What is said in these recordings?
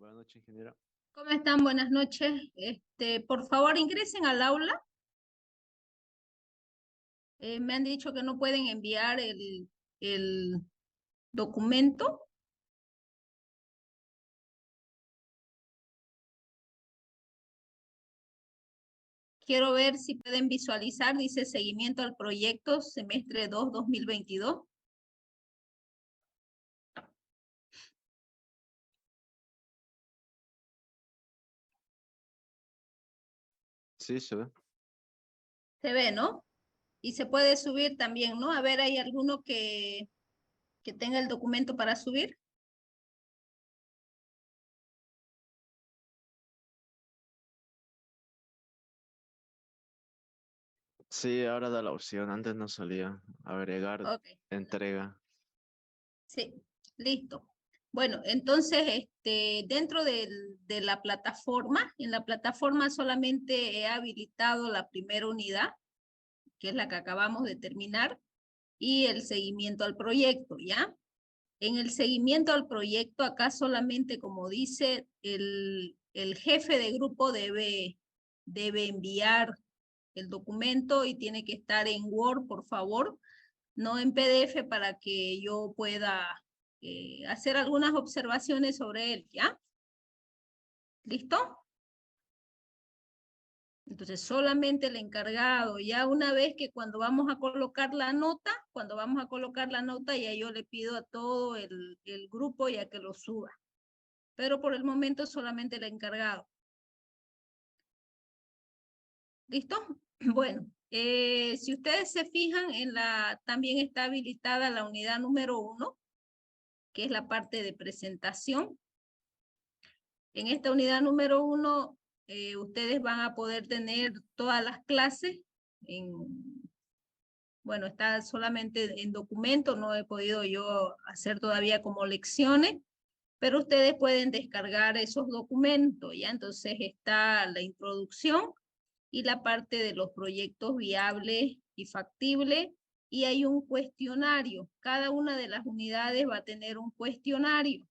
Buenas noches, ingeniera. ¿Cómo están? Buenas noches. Por favor, ingresen al aula. Me han dicho que no pueden enviar el documento. Quiero ver si pueden visualizar, dice seguimiento al proyecto semestre 2, 2022. Sí, se ve. Se ve, ¿no? Y se puede subir también, ¿no? A ver, ¿hay alguno que tenga el documento para subir? Sí, ahora da la opción. Antes no salía. Agregar, Ok, entrega. sí, listo. Bueno, entonces, dentro de la plataforma, en la plataforma solamente he habilitado la primera unidad, que es la que acabamos de terminar, y el seguimiento al proyecto, ¿ya? En el seguimiento al proyecto, acá solamente, como dice, el jefe de grupo debe enviar el documento y tiene que estar en Word, por favor, no en PDF, para que yo pueda hacer algunas observaciones sobre él, ¿ya? ¿Listo? Entonces, solamente el encargado, ya una vez que cuando vamos a colocar la nota, ya yo le pido a todo el grupo ya que lo suba. Pero por el momento solamente el encargado. ¿Listo? Bueno, si ustedes se fijan, también está habilitada la unidad número 1, que es la parte de presentación. En esta unidad número 1, ustedes van a poder tener todas las clases. Bueno, está solamente en documento, no he podido yo hacer todavía como lecciones, pero ustedes pueden descargar esos documentos, ¿ya? Entonces está la introducción y la parte de los proyectos viables y factibles, y hay un cuestionario. Cada una de las unidades va a tener un cuestionario.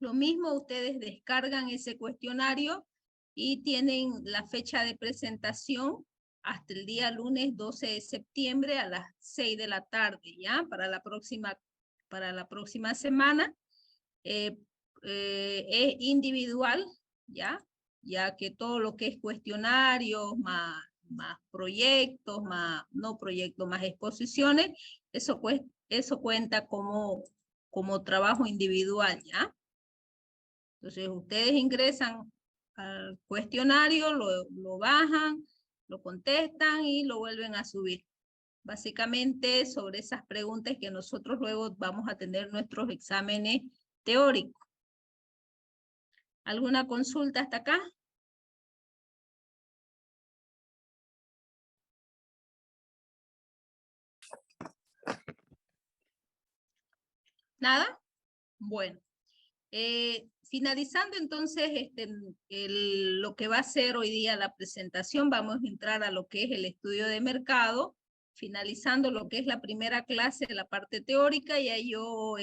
Lo mismo, ustedes descargan ese cuestionario y tienen la fecha de presentación hasta el día lunes 12 de septiembre a las 6 de la tarde, ¿ya? Para la próxima semana. Es individual, ¿ya? Ya que todo lo que es cuestionarios, más proyectos, no proyectos, más exposiciones, eso cuenta como trabajo individual, ¿ya? Entonces, ustedes ingresan al cuestionario, lo bajan, lo contestan y lo vuelven a subir. Básicamente sobre esas preguntas que nosotros luego vamos a tener nuestros exámenes teóricos. ¿Alguna consulta hasta acá? ¿Nada? Bueno. Finalizando entonces lo que va a ser hoy día la presentación, vamos a entrar a lo que es el estudio de mercado, finalizando lo que es la primera clase, la parte teórica, y ahí yo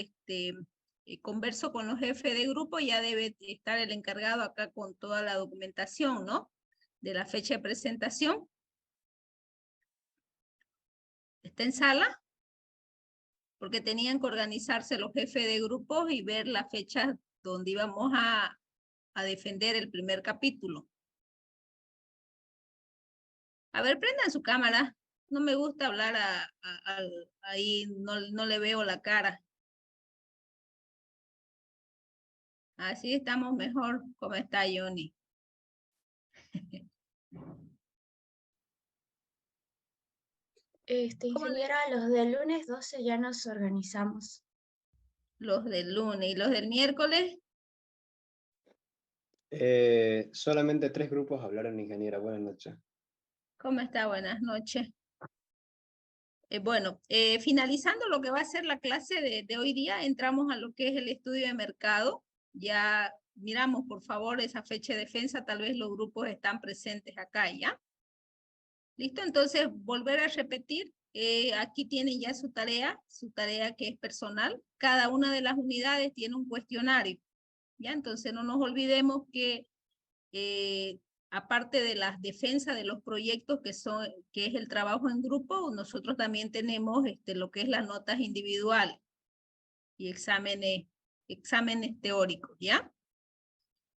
converso con los jefes de grupo, ya debe estar el encargado acá con toda la documentación, ¿no? De la fecha de presentación. ¿Está en sala? Porque tenían que organizarse los jefes de grupos y ver la fecha donde íbamos a defender el primer capítulo. A ver, prendan su cámara. No me gusta hablar ahí, no le veo la cara. Así estamos mejor. ¿Cómo está Johnny? Ingeniera, los del lunes 12 ya nos organizamos. Los del lunes y los del miércoles. Solamente 3 grupos hablaron, ingeniera. Buenas noches. ¿Cómo está? Buenas noches. Bueno, finalizando lo que va a ser la clase de hoy día, entramos a lo que es el estudio de mercado. Ya miramos, por favor, esa fecha de defensa. Tal vez los grupos están presentes acá, ¿ya? ¿Listo? Entonces, volver a repetir. Aquí tienen ya su tarea que es personal. Cada una de las unidades tiene un cuestionario. ¿ya? Entonces no nos olvidemos que aparte de las defensas de los proyectos que es el trabajo en grupo, nosotros también tenemos lo que es las notas individuales y exámenes teóricos, ¿ya?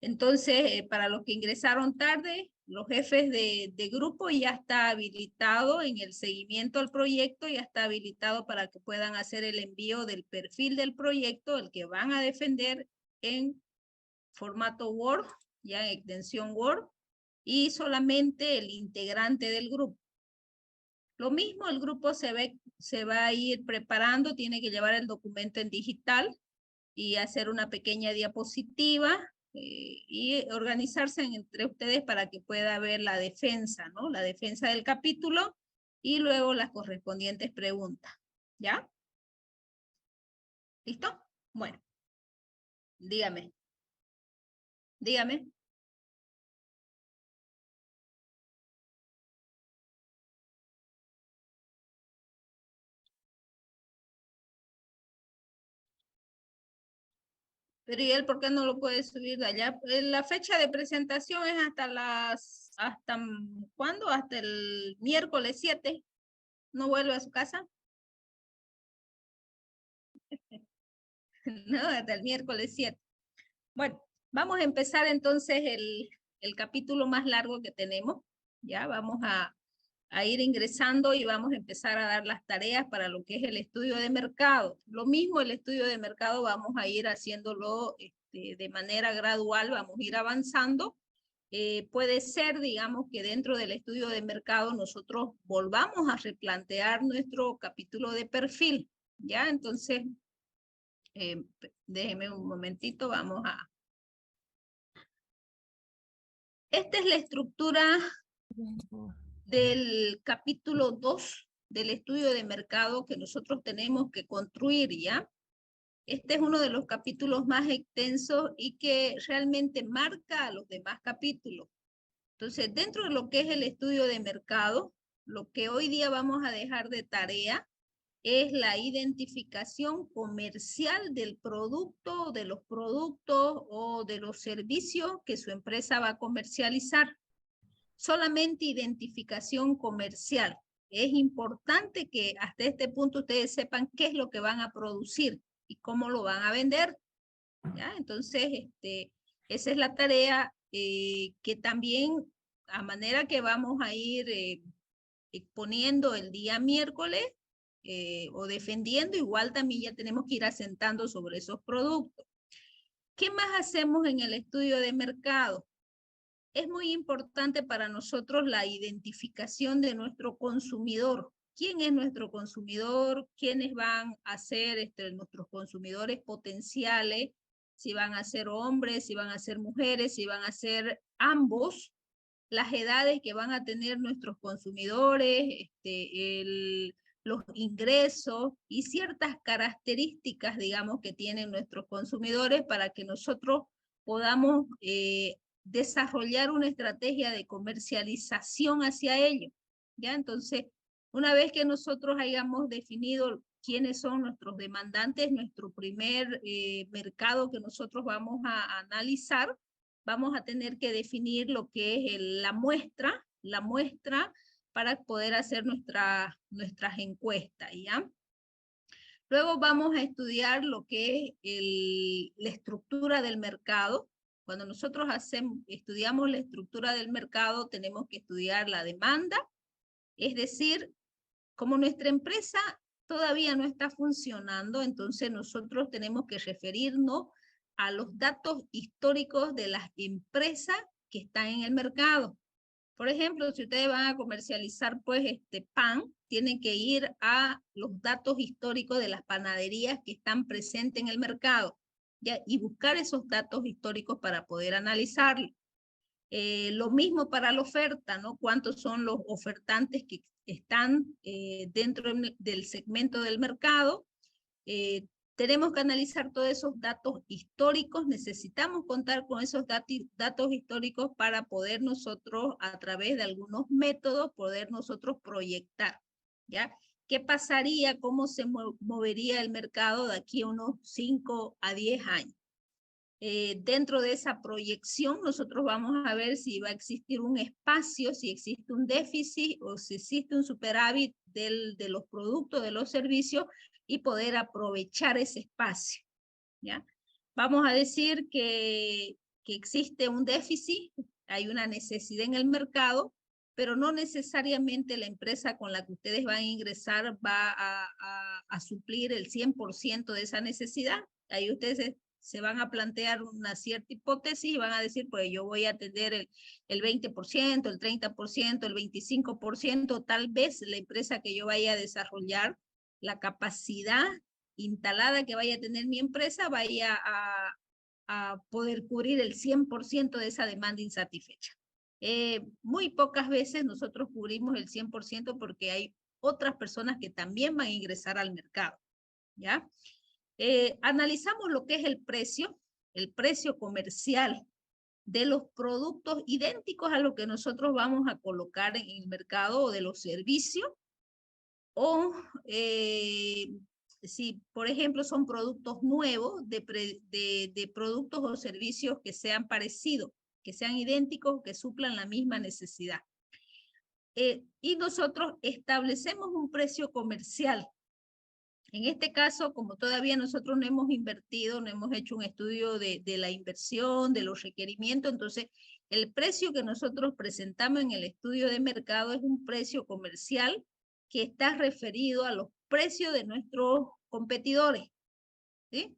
Entonces, para los que ingresaron tarde, los jefes de grupo ya está habilitado en el seguimiento al proyecto, ya está habilitado para que puedan hacer el envío del perfil del proyecto, el que van a defender en formato Word, ya en extensión Word, y solamente el integrante del grupo. Lo mismo, el grupo se va a ir preparando, tiene que llevar el documento en digital y hacer una pequeña diapositiva y organizarse entre ustedes para que pueda ver la defensa, ¿no? La defensa del capítulo y luego las correspondientes preguntas, ¿ya? ¿Listo? Bueno, dígame. Dígame. Pero ¿y él por qué no lo puede subir de allá? La fecha de presentación es ¿hasta cuándo? Hasta el miércoles 7. ¿No vuelve a su casa? No, hasta el miércoles 7. Bueno, vamos a empezar entonces el capítulo más largo que tenemos. Ya vamos a ir ingresando y vamos a empezar a dar las tareas para lo que es el estudio de mercado. Lo mismo el estudio de mercado vamos a ir haciéndolo de manera gradual, vamos a ir avanzando. Puede ser, digamos, que dentro del estudio de mercado nosotros volvamos a replantear nuestro capítulo de perfil, ¿ya? Entonces, déjeme un momentito, vamos a... Esta es la estructura del capítulo 2 del estudio de mercado que nosotros tenemos que construir, ¿ya? Este es uno de los capítulos más extensos y que realmente marca a los demás capítulos. Entonces, dentro de lo que es el estudio de mercado, lo que hoy día vamos a dejar de tarea es la identificación comercial del producto, de los productos o de los servicios que su empresa va a comercializar. Solamente identificación comercial. Es importante que hasta este punto ustedes sepan qué es lo que van a producir y cómo lo van a vender. ¿Ya? Entonces, esa es la tarea que también, a manera que vamos a ir exponiendo el día miércoles o defendiendo, igual también ya tenemos que ir asentando sobre esos productos. ¿Qué más hacemos en el estudio de mercado? Es muy importante para nosotros la identificación de nuestro consumidor. ¿Quién es nuestro consumidor? ¿Quiénes van a ser nuestros consumidores potenciales? Si van a ser hombres, si van a ser mujeres, si van a ser ambos. Las edades que van a tener nuestros consumidores, los ingresos y ciertas características, digamos, que tienen nuestros consumidores para que nosotros podamos desarrollar una estrategia de comercialización hacia ellos, ¿ya? Entonces, una vez que nosotros hayamos definido quiénes son nuestros demandantes, nuestro primer mercado que nosotros vamos a analizar, vamos a tener que definir lo que es la muestra para poder hacer nuestras encuestas, ¿ya? Luego vamos a estudiar lo que es la estructura del mercado. Cuando nosotros estudiamos la estructura del mercado, tenemos que estudiar la demanda, es decir, como nuestra empresa todavía no está funcionando, entonces nosotros tenemos que referirnos a los datos históricos de las empresas que están en el mercado. Por ejemplo, si ustedes van a comercializar pues pan, tienen que ir a los datos históricos de las panaderías que están presentes en el mercado, ¿ya? Y buscar esos datos históricos para poder analizarlo. Lo mismo para la oferta, ¿no? ¿Cuántos son los ofertantes que están dentro del segmento del mercado? Tenemos que analizar todos esos datos históricos, necesitamos contar con esos datos históricos para poder nosotros, a través de algunos métodos, poder nosotros proyectar, ¿ya? ¿Qué pasaría, cómo se movería el mercado de aquí a unos 5 a 10 años? dentro de esa proyección nosotros vamos a ver si va a existir un espacio, si existe un déficit o si existe un superávit de los productos, de los servicios y poder aprovechar ese espacio, ¿ya? Vamos a decir que existe un déficit, hay una necesidad en el mercado, pero no necesariamente la empresa con la que ustedes van a ingresar va a suplir el 100% de esa necesidad. Ahí ustedes se van a plantear una cierta hipótesis y van a decir, pues yo voy a atender el 20%, el 30%, el 25%, tal vez la empresa que yo vaya a desarrollar, la capacidad instalada que vaya a tener mi empresa, vaya a poder cubrir el 100% de esa demanda insatisfecha. Muy pocas veces nosotros cubrimos el 100% porque hay otras personas que también van a ingresar al mercado, ¿ya? Analizamos lo que es el precio comercial de los productos idénticos a lo que nosotros vamos a colocar en el mercado o de los servicios, o si, por ejemplo, son productos nuevos de productos o servicios que sean parecidos, que sean idénticos, que suplan la misma necesidad. Y nosotros establecemos un precio comercial. En este caso, como todavía nosotros no hemos invertido, no hemos hecho un estudio de la inversión, de los requerimientos, entonces el precio que nosotros presentamos en el estudio de mercado es un precio comercial que está referido a los precios de nuestros competidores, ¿sí?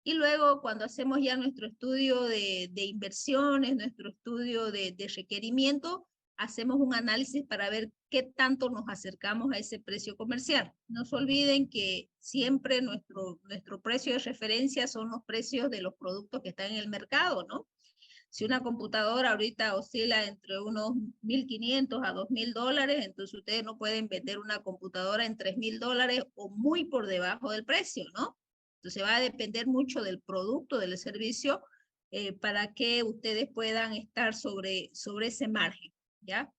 Y luego cuando hacemos ya nuestro estudio de inversiones, nuestro estudio de requerimiento, hacemos un análisis para ver qué tanto nos acercamos a ese precio comercial. No se olviden que siempre nuestro precio de referencia son los precios de los productos que están en el mercado, ¿no? Si una computadora ahorita oscila entre unos $1,500 a $2,000, entonces ustedes no pueden vender una computadora en $3,000 o muy por debajo del precio, ¿no? Entonces va a depender mucho del producto, del servicio, para que ustedes puedan estar sobre ese margen, ¿ya?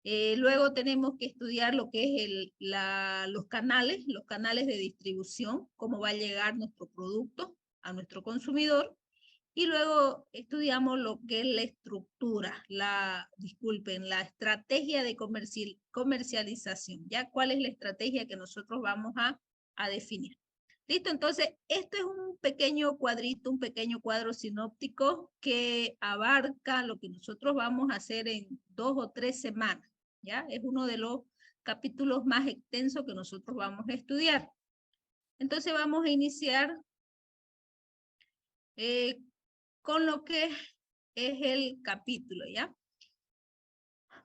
Luego tenemos que estudiar lo que es los canales de distribución, cómo va a llegar nuestro producto a nuestro consumidor. Y luego estudiamos lo que es la estructura, la estrategia de comercialización, ¿ya? ¿Cuál es la estrategia que nosotros vamos a definir? Listo, entonces, esto es un pequeño cuadrito, un pequeño cuadro sinóptico que abarca lo que nosotros vamos a hacer en 2 o 3 semanas, ¿ya? Es uno de los capítulos más extensos que nosotros vamos a estudiar. Entonces, vamos a iniciar con lo que es el capítulo, ¿ya?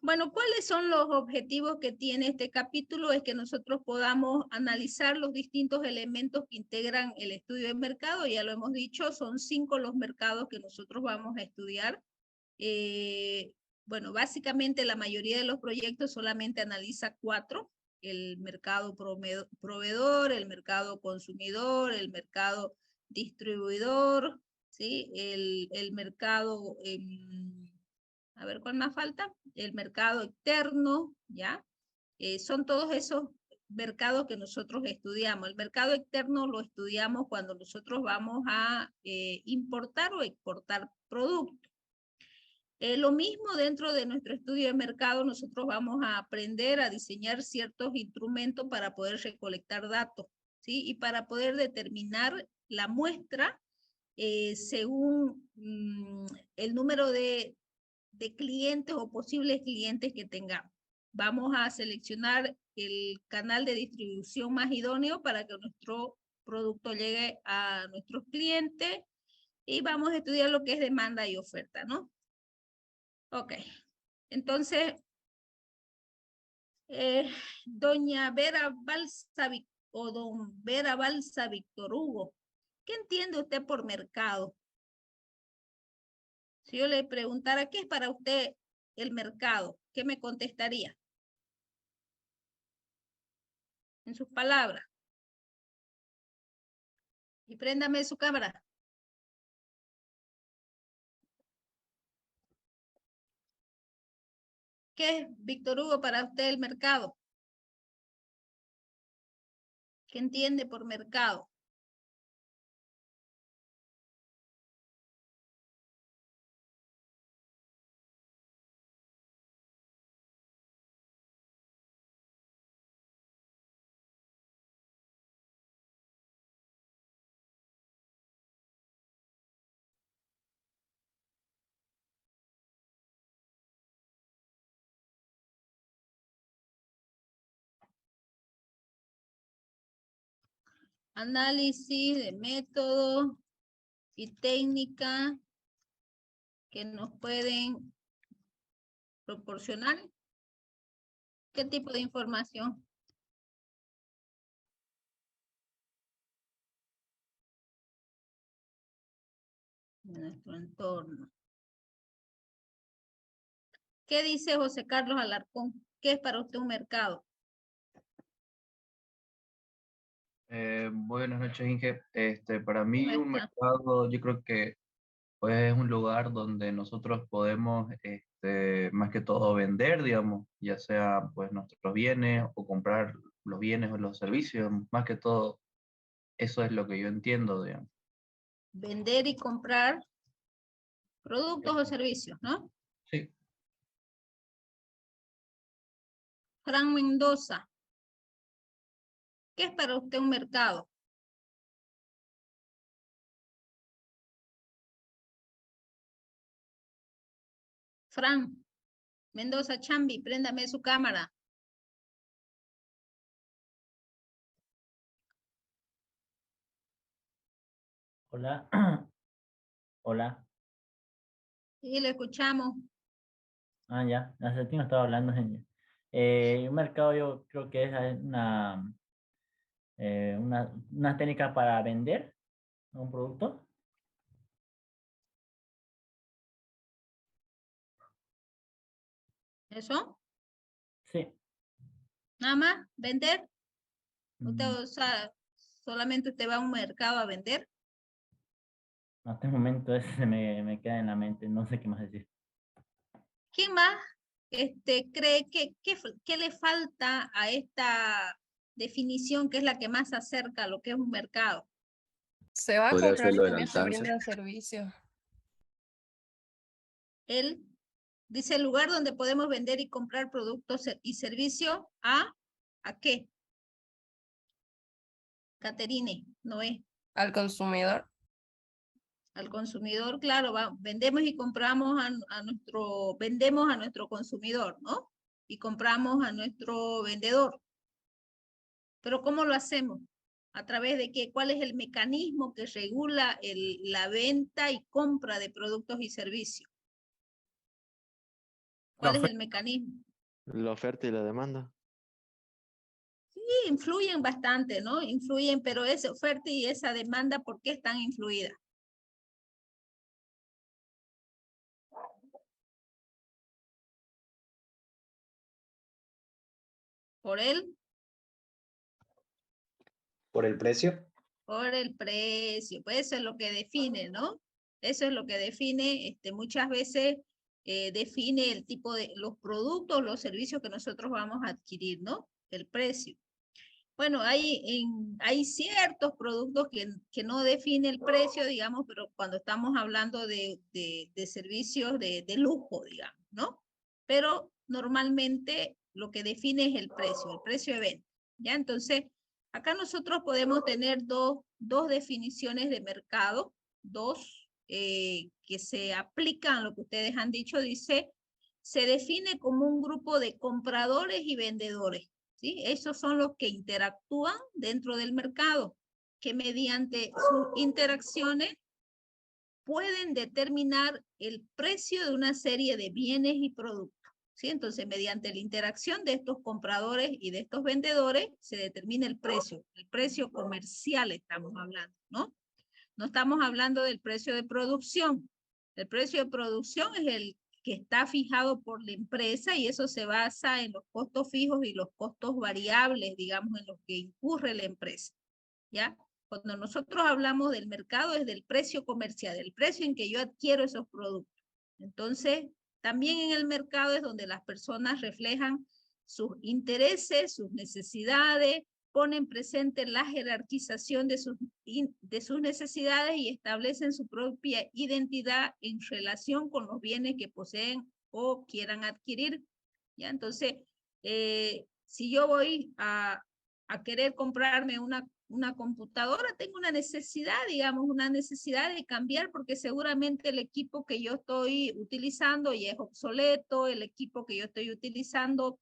Bueno, ¿cuáles son los objetivos que tiene este capítulo? Es que nosotros podamos analizar los distintos elementos que integran el estudio de mercado. Ya lo hemos dicho, son 5 los mercados que nosotros vamos a estudiar. Bueno, básicamente la mayoría de los proyectos solamente analiza 4. El mercado proveedor, el mercado consumidor, el mercado distribuidor, ¿sí? El mercado, a ver, ¿cuál más falta? El mercado externo, ¿ya? Son todos esos mercados que nosotros estudiamos. El mercado externo lo estudiamos cuando nosotros vamos a importar o exportar productos. Lo mismo dentro de nuestro estudio de mercado, nosotros vamos a aprender a diseñar ciertos instrumentos para poder recolectar datos, ¿sí? Y para poder determinar la muestra según el número de clientes o posibles clientes que tengamos. Vamos a seleccionar el canal de distribución más idóneo para que nuestro producto llegue a nuestros clientes y vamos a estudiar lo que es demanda y oferta, ¿no? Ok, entonces, doña Vera Balsa o don Vera Balsa Víctor Hugo, ¿qué entiende usted por mercado? Si yo le preguntara, ¿qué es para usted el mercado? ¿Qué me contestaría? En sus palabras. Y préndame su cámara. ¿Qué es, Víctor Hugo, para usted el mercado? ¿Qué entiende por mercado? análisis de método y técnica que nos pueden proporcionar. ¿Qué tipo de información? De nuestro entorno. ¿Qué dice José Carlos Alarcón? ¿Qué es para usted un mercado? Buenas noches, Inge. Para mí ¿Cómo un está? mercado, yo creo que pues, es un lugar donde nosotros podemos, más que todo, vender, digamos, ya sea pues nuestros bienes o comprar los bienes o los servicios. Más que todo, eso es lo que yo entiendo, digamos. Vender y comprar productos o servicios, ¿no? Sí. Fran Mendoza. ¿Qué es para usted un mercado? Fran Mendoza Chambi, préndame su cámara. Hola. Hola. Sí, lo escuchamos. Ah, ya. Hace tiempo estaba hablando. Un mercado yo creo que es una técnica para vender un producto. ¿Eso? Sí. Nada más, vender. Usted, Mm, o sea, solamente usted va a un mercado a vender. Hasta el momento ese me queda en la mente. No sé qué más decir. ¿Quién más cree que le falta a esta definición que es la que más se acerca a lo que es un mercado? Se va a Podría comprar ser lo del también, se alcance. brindan servicios. Él dice el lugar donde podemos vender y comprar productos y servicios ¿a qué? Caterine, Noé. Al consumidor. Al consumidor, claro, vendemos y compramos vendemos a nuestro consumidor, ¿no? Y compramos a nuestro vendedor. Pero ¿cómo lo hacemos? ¿A través de qué? ¿Cuál es el mecanismo que regula la venta y compra de productos y servicios? ¿Cuál es el mecanismo? La oferta y la demanda. Sí, influyen bastante, ¿no? Influyen, pero esa oferta y esa demanda, ¿por qué están influidas? ¿Por él? ¿Por el precio? Por el precio, pues eso es lo que define, ¿no? Eso es lo que define, muchas veces define el tipo de los productos, los servicios que nosotros vamos a adquirir, ¿no? El precio. Bueno, hay ciertos productos que no define el precio, digamos, pero cuando estamos hablando de servicios de lujo, digamos, ¿no? Pero normalmente lo que define es el precio de venta, ¿ya? Entonces, acá nosotros podemos tener dos definiciones de mercado, dos que se aplican a lo que ustedes han dicho, dice, se define como un grupo de compradores y vendedores, ¿sí? Esos son los que interactúan dentro del mercado, que mediante sus interacciones pueden determinar el precio de una serie de bienes y productos. ¿Sí? Entonces, mediante la interacción de estos compradores y de estos vendedores, se determina el precio comercial estamos hablando, ¿no? No estamos hablando del precio de producción. El precio de producción es el que está fijado por la empresa y eso se basa en los costos fijos y los costos variables, digamos, en los que incurre la empresa, ¿ya? Cuando nosotros hablamos del mercado es del precio comercial, del precio en que yo adquiero esos productos. Entonces, también en el mercado es donde las personas reflejan sus intereses, sus necesidades, ponen presente la jerarquización de sus necesidades y establecen su propia identidad en relación con los bienes que poseen o quieran adquirir. ¿Ya? Entonces, si yo voy a querer comprarme una computadora, tengo una necesidad, digamos, una necesidad de cambiar porque seguramente el equipo que yo estoy utilizando ya es obsoleto, el equipo que yo estoy utilizando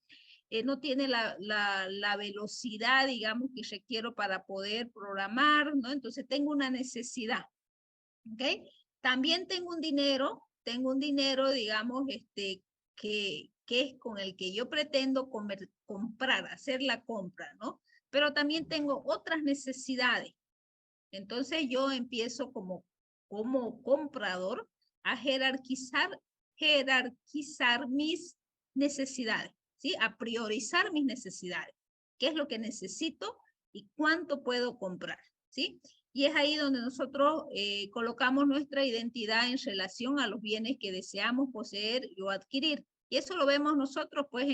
no tiene la velocidad, digamos, que requiero para poder programar, ¿no? Entonces tengo una necesidad, ¿ok? También tengo un dinero, digamos, que es con el que yo pretendo comprar, hacer la compra, ¿no? Pero también tengo otras necesidades. Entonces yo empiezo como comprador a jerarquizar mis necesidades, ¿sí? A priorizar mis necesidades. ¿Qué es lo que necesito y cuánto puedo comprar? ¿Sí? Y es ahí donde nosotros colocamos nuestra identidad en relación a los bienes que deseamos poseer o adquirir. Y eso lo vemos nosotros, pues,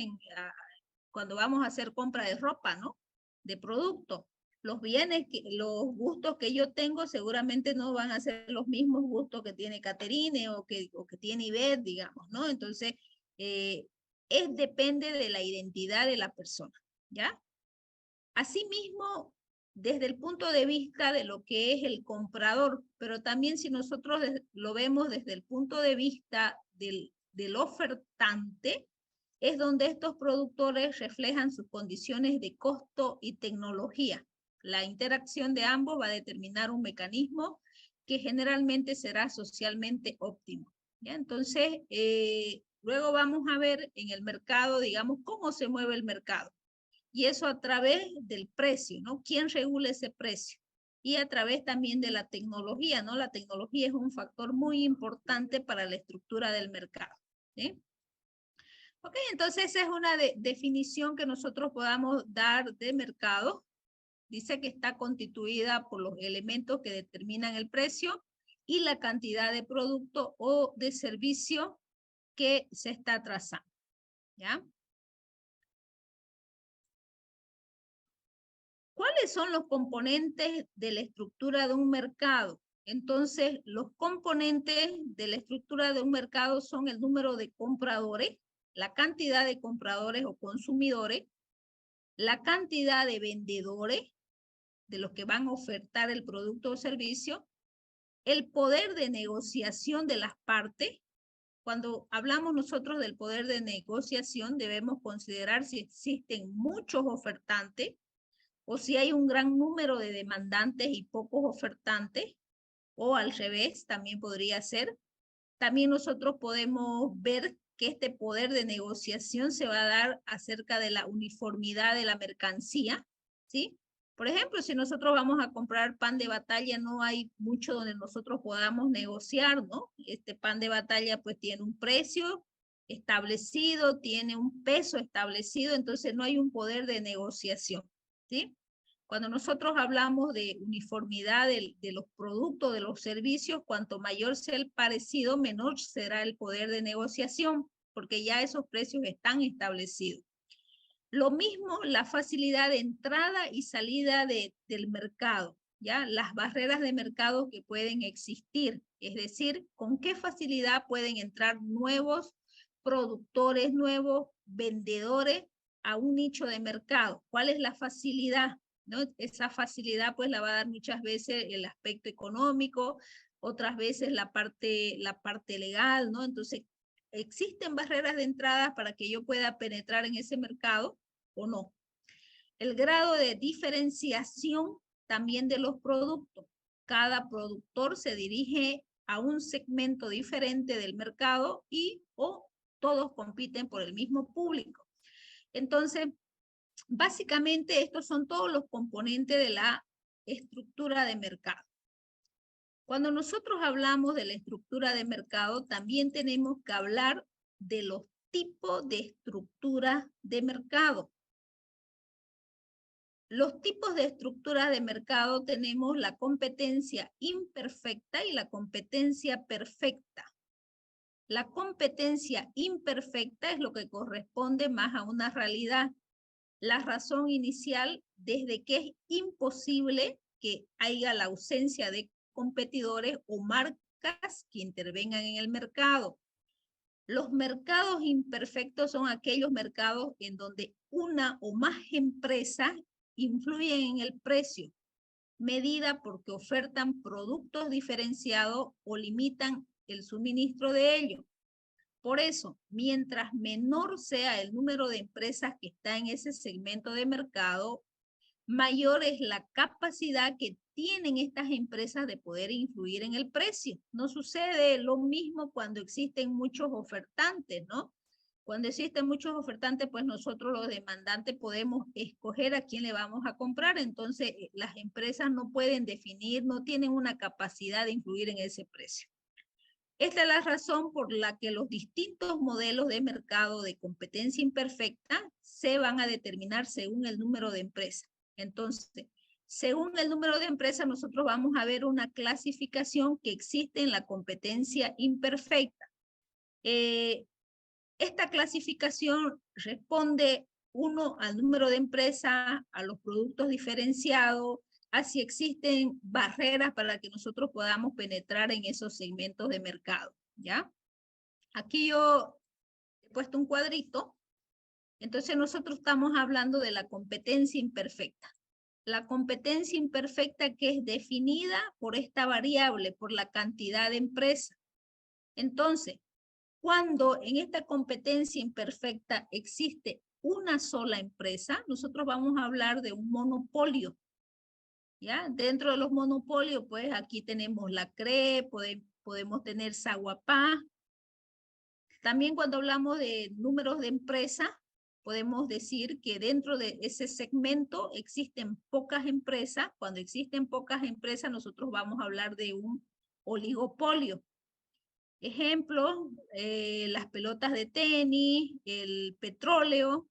cuando vamos a hacer compra de ropa, ¿no? De productos. Los bienes, los gustos que yo tengo seguramente no van a ser los mismos gustos que tiene Caterine o que tiene Ivette, digamos, ¿no? Entonces, depende de la identidad de la persona, ¿ya? Asimismo, desde el punto de vista de lo que es el comprador, pero también si nosotros lo vemos desde el punto de vista del ofertante, es donde estos productores reflejan sus condiciones de costo y tecnología. La interacción de ambos va a determinar un mecanismo que generalmente será socialmente óptimo, ¿ya? Entonces, luego vamos a ver en el mercado, digamos, cómo se mueve el mercado. Y eso a través del precio, ¿no? ¿Quién regula ese precio? Y a través también de la tecnología, ¿no? La tecnología es un factor muy importante para la estructura del mercado, ¿sí? Ok, entonces esa es una definición que nosotros podamos dar de mercado. Dice que está constituida por los elementos que determinan el precio y la cantidad de producto o de servicio que se está trazando, ¿ya? ¿Cuáles son los componentes de la estructura de un mercado? Entonces, los componentes de la estructura de un mercado son el número de compradores, la cantidad de compradores o consumidores, la cantidad de vendedores, de los que van a ofertar el producto o servicio, el poder de negociación de las partes. Cuando hablamos nosotros del poder de negociación, debemos considerar si existen muchos ofertantes o si hay un gran número de demandantes y pocos ofertantes, o al revés, también podría ser. También nosotros podemos ver que este poder de negociación se va a dar acerca de la uniformidad de la mercancía, ¿sí? Por ejemplo, si nosotros vamos a comprar pan de batalla, no hay mucho donde nosotros podamos negociar, ¿no? Este pan de batalla pues tiene un precio establecido, tiene un peso establecido, entonces no hay un poder de negociación, ¿sí? Cuando nosotros hablamos de uniformidad de los productos, de los servicios, cuanto mayor sea el parecido, menor será el poder de negociación, porque ya esos precios están establecidos. Lo mismo la facilidad de entrada y salida del mercado, ¿ya? Las barreras de mercado que pueden existir, es decir, con qué facilidad pueden entrar nuevos productores, nuevos vendedores a un nicho de mercado. ¿Cuál es la facilidad? ¿No? Esa facilidad pues la va a dar muchas veces el aspecto económico, otras veces la parte legal, ¿no? Entonces, ¿existen barreras de entrada para que yo pueda penetrar en ese mercado o no? El grado de diferenciación también de los productos. Cada productor se dirige a un segmento diferente del mercado o todos compiten por el mismo público. Entonces, básicamente estos son todos los componentes de la estructura de mercado. Cuando nosotros hablamos de la estructura de mercado, también tenemos que hablar de los tipos de estructura de mercado. Los tipos de estructura de mercado tenemos la competencia imperfecta y la competencia perfecta. La competencia imperfecta es lo que corresponde más a una realidad. La razón inicial desde que es imposible que haya la ausencia de competidores o marcas que intervengan en el mercado. Los mercados imperfectos son aquellos mercados en donde una o más empresas influyen en el precio, medida porque ofertan productos diferenciados o limitan el suministro de ellos. Por eso, mientras menor sea el número de empresas que está en ese segmento de mercado, mayor es la capacidad que tienen estas empresas de poder influir en el precio. No sucede lo mismo cuando existen muchos ofertantes, ¿no? Cuando existen muchos ofertantes, pues nosotros los demandantes podemos escoger a quién le vamos a comprar. Entonces, las empresas no pueden definir, no tienen una capacidad de influir en ese precio. Esta es la razón por la que los distintos modelos de mercado de competencia imperfecta se van a determinar según el número de empresas. Entonces, según el número de empresas, nosotros vamos a ver una clasificación que existe en la competencia imperfecta. Esta clasificación responde, uno, al número de empresas, a los productos diferenciados, a si existen barreras para que nosotros podamos penetrar en esos segmentos de mercado, ¿ya? Aquí yo he puesto un cuadrito. Entonces nosotros estamos hablando de la competencia imperfecta. La competencia imperfecta que es definida por esta variable, por la cantidad de empresas. Entonces, cuando en esta competencia imperfecta existe una sola empresa, nosotros vamos a hablar de un monopolio. ¿Ya? Dentro de los monopolios, pues aquí tenemos la CRE, podemos tener Saguapá. También cuando hablamos de números de empresas, podemos decir que dentro de ese segmento existen pocas empresas. Cuando existen pocas empresas, nosotros vamos a hablar de un oligopolio. Ejemplo, las pelotas de tenis, el petróleo.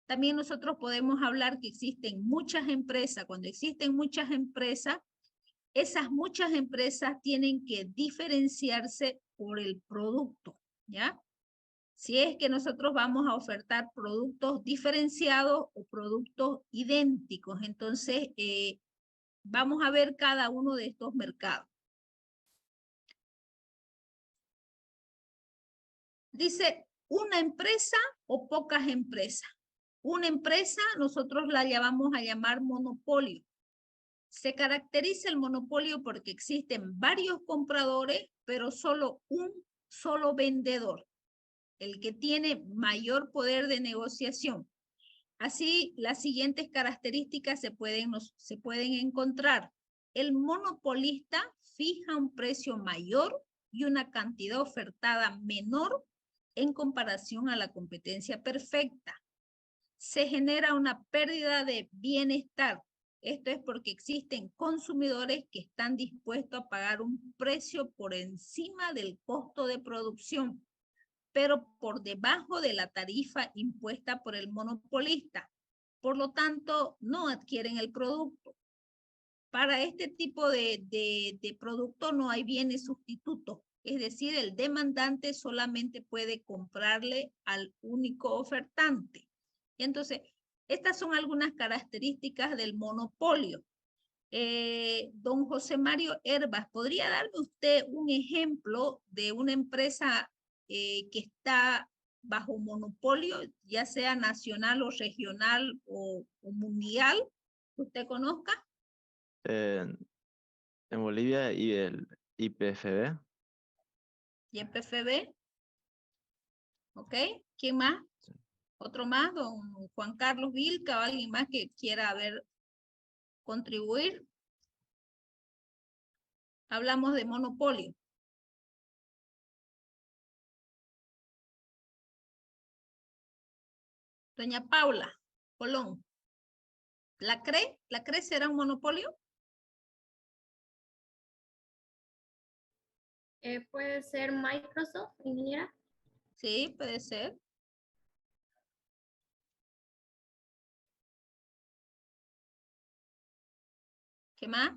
También nosotros podemos hablar que existen muchas empresas. Cuando existen muchas empresas, esas muchas empresas tienen que diferenciarse por el producto, ¿ya? Si es que nosotros vamos a ofertar productos diferenciados o productos idénticos, entonces vamos a ver cada uno de estos mercados. Dice, una empresa o pocas empresas. Una empresa nosotros la vamos a llamar monopolio. Se caracteriza el monopolio porque existen varios compradores, pero solo un solo vendedor, el que tiene mayor poder de negociación. Así, las siguientes características se pueden encontrar. El monopolista fija un precio mayor y una cantidad ofertada menor en comparación a la competencia perfecta. Se genera una pérdida de bienestar. Esto es porque existen consumidores que están dispuestos a pagar un precio por encima del costo de producción, pero por debajo de la tarifa impuesta por el monopolista. Por lo tanto, no adquieren el producto. Para este tipo de producto no hay bienes sustitutos. Es decir, el demandante solamente puede comprarle al único ofertante. Entonces, estas son algunas características del monopolio. Don José Mario Herbas, ¿podría darme usted un ejemplo de una empresa que está bajo monopolio, ya sea nacional o regional o mundial, que usted conozca? En Bolivia y el IPFB. YPFB. ¿Ok? ¿Quién más? ¿Otro más? Don Juan Carlos Vilca o alguien más que quiera contribuir. Hablamos de monopolio. Doña Paula Colón. ¿La CRE? ¿La CRE será un monopolio? Puede ser Microsoft, ingeniera. Sí, puede ser. ¿Qué más?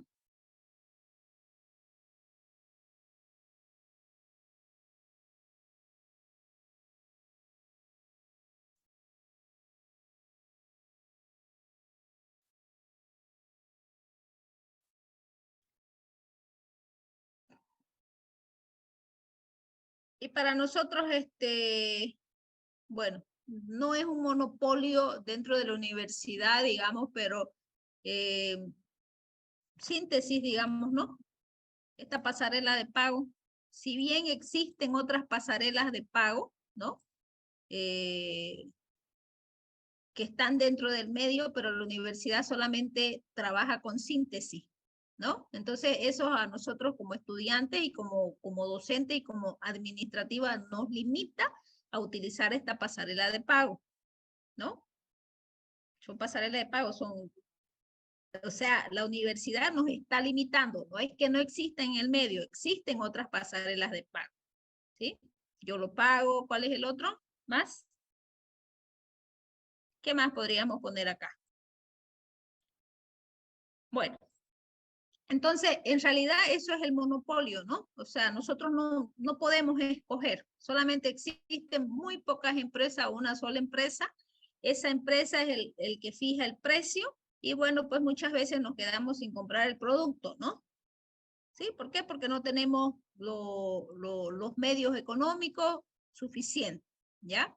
Y para nosotros, bueno, no es un monopolio dentro de la universidad, digamos, pero síntesis, digamos, ¿no? Esta pasarela de pago si bien existen otras pasarelas de pago, ¿no? Que están dentro del medio, pero la universidad solamente trabaja con síntesis, ¿no? Entonces eso a nosotros como estudiantes y como docente y como administrativa nos limita a utilizar esta pasarela de pago, ¿no? Son pasarelas de pago, o sea, la universidad nos está limitando, no es que no exista en el medio, existen otras pasarelas de pago, ¿sí? Yo lo pago, ¿cuál es el otro? ¿Más? ¿Qué más podríamos poner acá? Bueno, entonces, en realidad eso es el monopolio, ¿no? O sea, nosotros no podemos escoger, solamente existen muy pocas empresas, una sola empresa, esa empresa es el que fija el precio y bueno, pues muchas veces nos quedamos sin comprar el producto, ¿no? ¿Sí? ¿Por qué? Porque no tenemos los medios económicos suficientes, ¿ya?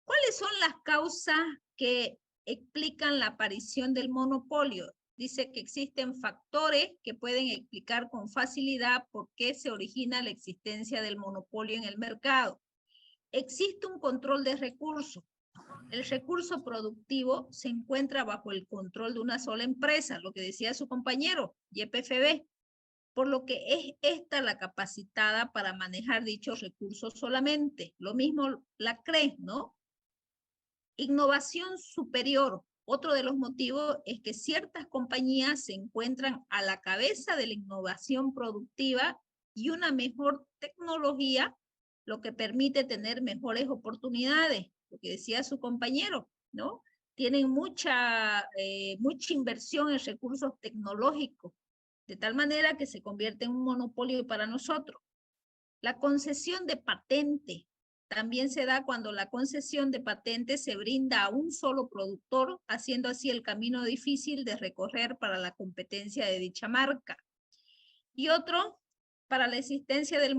¿Cuáles son las causas que explican la aparición del monopolio? Dice que existen factores que pueden explicar con facilidad por qué se origina la existencia del monopolio en el mercado. Existe un control de recursos. El recurso productivo se encuentra bajo el control de una sola empresa, lo que decía su compañero, YPFB, por lo que es esta la capacitada para manejar dichos recursos solamente. Lo mismo la CRE, ¿no? Innovación superior. Otro de los motivos es que ciertas compañías se encuentran a la cabeza de la innovación productiva y una mejor tecnología, lo que permite tener mejores oportunidades, lo que decía su compañero, ¿no? Tienen mucha inversión en recursos tecnológicos, de tal manera que se convierte en un monopolio para nosotros. La concesión de patente también se da cuando la concesión de patente se brinda a un solo productor, haciendo así el camino difícil de recorrer para la competencia de dicha marca. Y otro, para la existencia del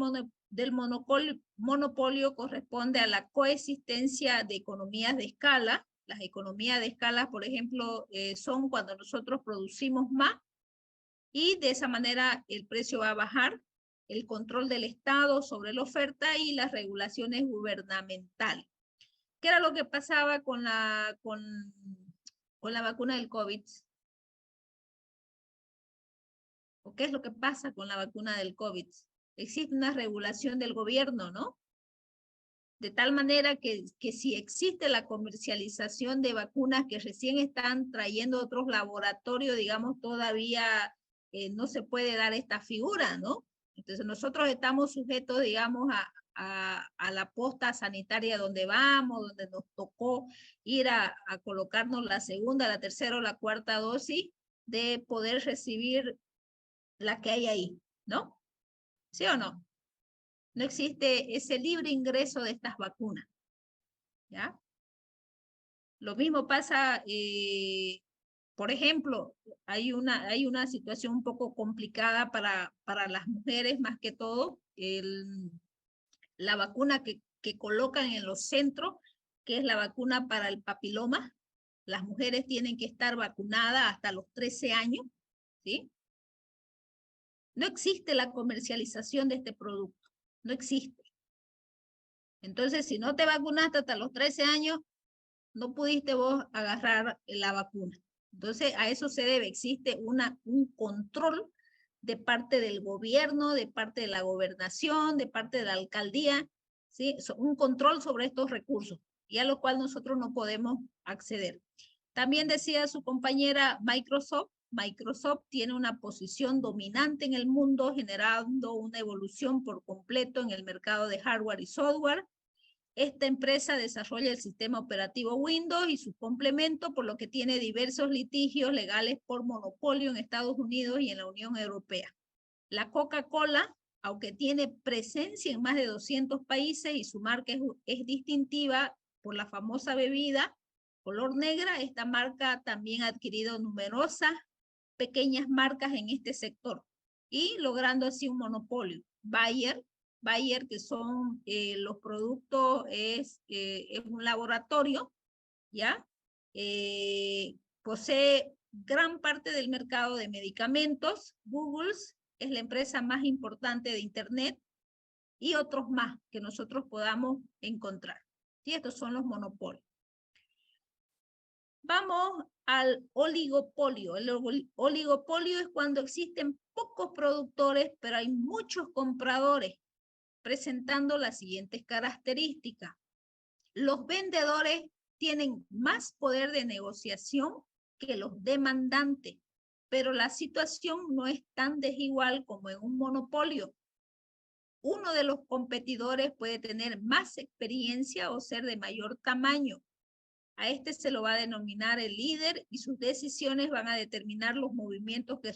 monopolio corresponde a la coexistencia de economías de escala. Las economías de escala, por ejemplo, son cuando nosotros producimos más y de esa manera el precio va a bajar, el control del Estado sobre la oferta y las regulaciones gubernamentales. ¿Qué era lo que pasaba con la vacuna del COVID? ¿O qué es lo que pasa con la vacuna del COVID? Existe una regulación del gobierno, ¿no? De tal manera que si existe la comercialización de vacunas que recién están trayendo otros laboratorios, digamos, todavía no se puede dar esta figura, ¿no? Entonces nosotros estamos sujetos, digamos, a la posta sanitaria donde vamos, donde nos tocó ir a colocarnos la segunda, la tercera o la cuarta dosis de poder recibir la que hay ahí, ¿no? ¿Sí o no? No existe ese libre ingreso de estas vacunas, ¿ya? Lo mismo pasa, por ejemplo, hay una situación un poco complicada para las mujeres, más que todo, la vacuna que colocan en los centros, que es la vacuna para el papiloma. Las mujeres tienen que estar vacunadas hasta los 13 años, ¿sí? No existe la comercialización de este producto, no existe. Entonces, si no te vacunaste hasta los 13 años, no pudiste vos agarrar la vacuna. Entonces, a eso se debe, existe un control de parte del gobierno, de parte de la gobernación, de parte de la alcaldía, ¿sí? Un control sobre estos recursos, y a lo cual nosotros no podemos acceder. También decía su compañera Microsoft tiene una posición dominante en el mundo, generando una evolución por completo en el mercado de hardware y software. Esta empresa desarrolla el sistema operativo Windows y su complemento, por lo que tiene diversos litigios legales por monopolio en Estados Unidos y en la Unión Europea. La Coca-Cola, aunque tiene presencia en más de 200 países y su marca es distintiva por la famosa bebida color negra, esta marca también ha adquirido numerosas pequeñas marcas en este sector y logrando así un monopolio. Bayer, que son los productos, es un laboratorio, ¿ya? Posee gran parte del mercado de medicamentos. Google es la empresa más importante de Internet, y otros más que nosotros podamos encontrar. ¿Sí? Estos son los monopolios. Vamos al oligopolio. El oligopolio es cuando existen pocos productores, pero hay muchos compradores, presentando las siguientes características. Los vendedores tienen más poder de negociación que los demandantes, pero la situación no es tan desigual como en un monopolio. Uno de los competidores puede tener más experiencia o ser de mayor tamaño. A este se lo va a denominar el líder y sus decisiones van a determinar los movimientos que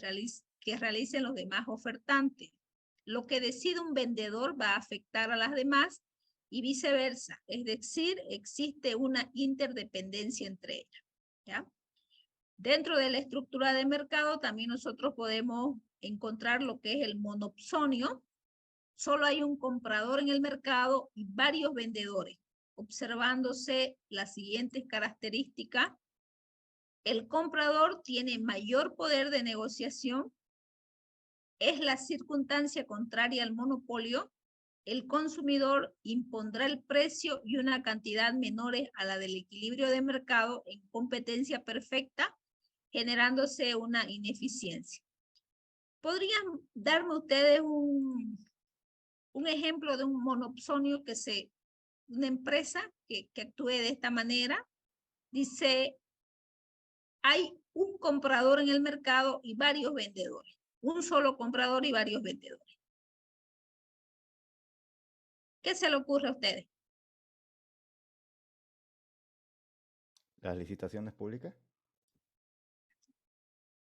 realicen los demás ofertantes. Lo que decide un vendedor va a afectar a las demás y viceversa. Es decir, existe una interdependencia entre ellas. ¿Ya? Dentro de la estructura de mercado también nosotros podemos encontrar lo que es el monopsonio. Solo hay un comprador en el mercado y varios vendedores, observándose las siguientes características. El comprador tiene mayor poder de negociación, es la circunstancia contraria al monopolio, el consumidor impondrá el precio y una cantidad menores a la del equilibrio de mercado en competencia perfecta, generándose una ineficiencia. ¿Podrían darme ustedes un ejemplo de un monopsonio una empresa que actúe de esta manera? Dice, hay un comprador en el mercado y varios vendedores. Un solo comprador y varios vendedores. ¿Qué se le ocurre a ustedes? ¿Las licitaciones públicas?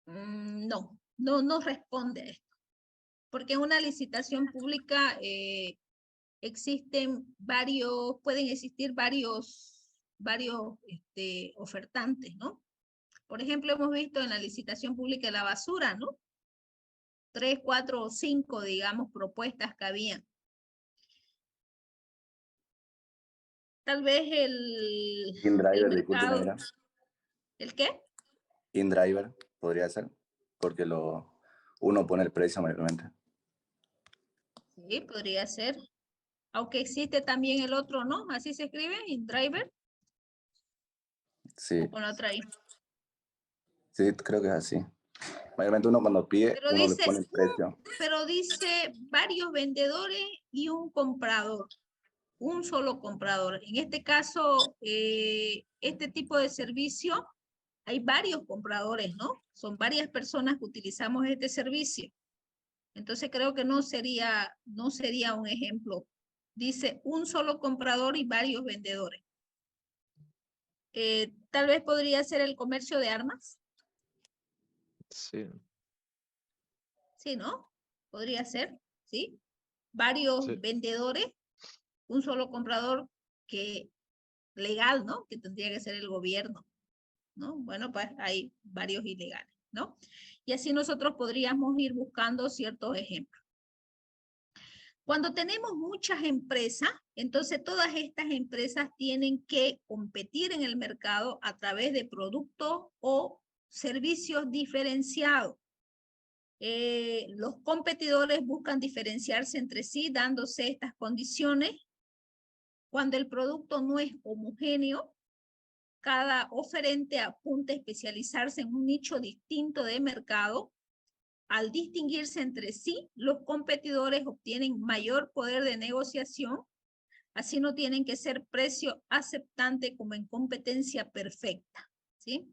No responde a esto. Porque en una licitación pública pueden existir varios ofertantes, ¿no? Por ejemplo, hemos visto en la licitación pública de la basura, ¿no? 3, 4 o 5, digamos, propuestas que habían. Tal vez el InDriver, disculpe, mercado... mira. ¿El qué? InDriver podría ser, porque uno pone el precio mayormente. Sí, podría ser. Aunque existe también el otro, ¿no? Así se escribe, InDriver. Sí. O con la otra I. Sí, creo que es así. Mayormente uno cuando pide, Pero uno le dice, pone el precio. pero dice varios vendedores y un comprador. Un solo comprador. En este caso, este tipo de servicio, hay varios compradores, ¿no? Son varias personas que utilizamos este servicio. Entonces creo que no sería un ejemplo. Dice un solo comprador y varios vendedores. Tal vez podría ser el comercio de armas. Sí. Sí, ¿no? Podría ser, ¿sí? Varios Sí. vendedores, un solo comprador que legal, ¿no? Que tendría que ser el gobierno, ¿no? Bueno, pues hay varios ilegales, ¿no? Y así nosotros podríamos ir buscando ciertos ejemplos. Cuando tenemos muchas empresas, entonces todas estas empresas tienen que competir en el mercado a través de productos o servicios diferenciados. Los competidores buscan diferenciarse entre sí dándose estas condiciones. Cuando el producto no es homogéneo, cada oferente apunta a especializarse en un nicho distinto de mercado. Al distinguirse entre sí, los competidores obtienen mayor poder de negociación. Así no tienen que ser precio aceptante como en competencia perfecta, ¿sí?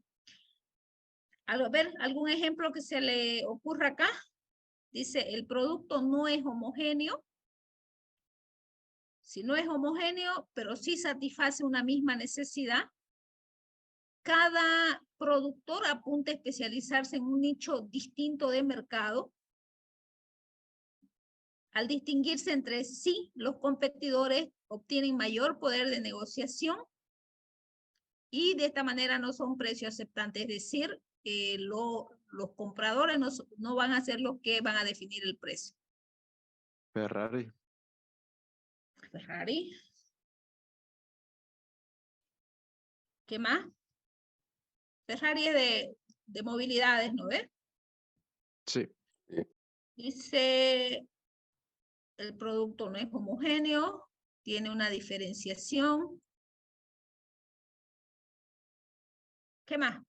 A ver, ¿algún ejemplo que se le ocurra acá? Dice, el producto no es homogéneo. Si no es homogéneo, pero sí satisface una misma necesidad, cada productor apunta a especializarse en un nicho distinto de mercado. Al distinguirse entre sí, los competidores obtienen mayor poder de negociación y de esta manera no son precios aceptantes, es decir, los compradores no van a ser los que van a definir el precio. Ferrari. Ferrari. ¿Qué más? Ferrari es de movilidades, ¿no ves? Sí. Dice, el producto no es homogéneo, tiene una diferenciación. ¿Qué más?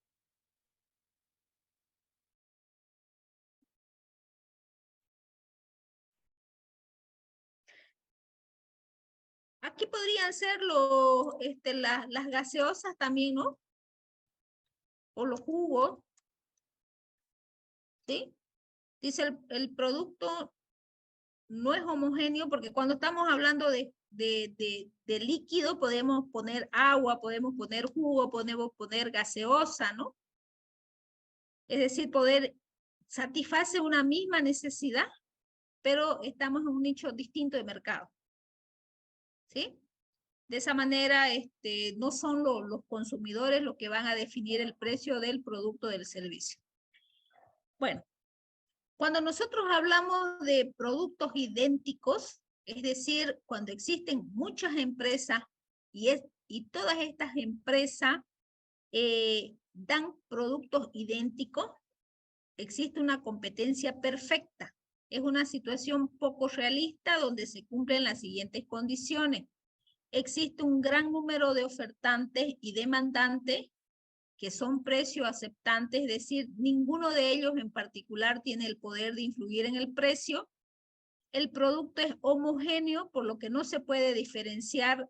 Aquí podrían ser las gaseosas también, ¿no? O los jugos. ¿Sí? Dice el producto no es homogéneo porque cuando estamos hablando de líquido podemos poner agua, podemos poner jugo, podemos poner gaseosa, ¿no? Es decir, poder satisface una misma necesidad, pero estamos en un nicho distinto de mercado. ¿Sí? De esa manera, no son los consumidores los que van a definir el precio del producto o del servicio. Bueno, cuando nosotros hablamos de productos idénticos, es decir, cuando existen muchas empresas y todas estas empresas dan productos idénticos, existe una competencia perfecta. Es una situación poco realista donde se cumplen las siguientes condiciones. Existe un gran número de ofertantes y demandantes que son precios aceptantes, es decir, ninguno de ellos en particular tiene el poder de influir en el precio. El producto es homogéneo, por lo que no se puede diferenciar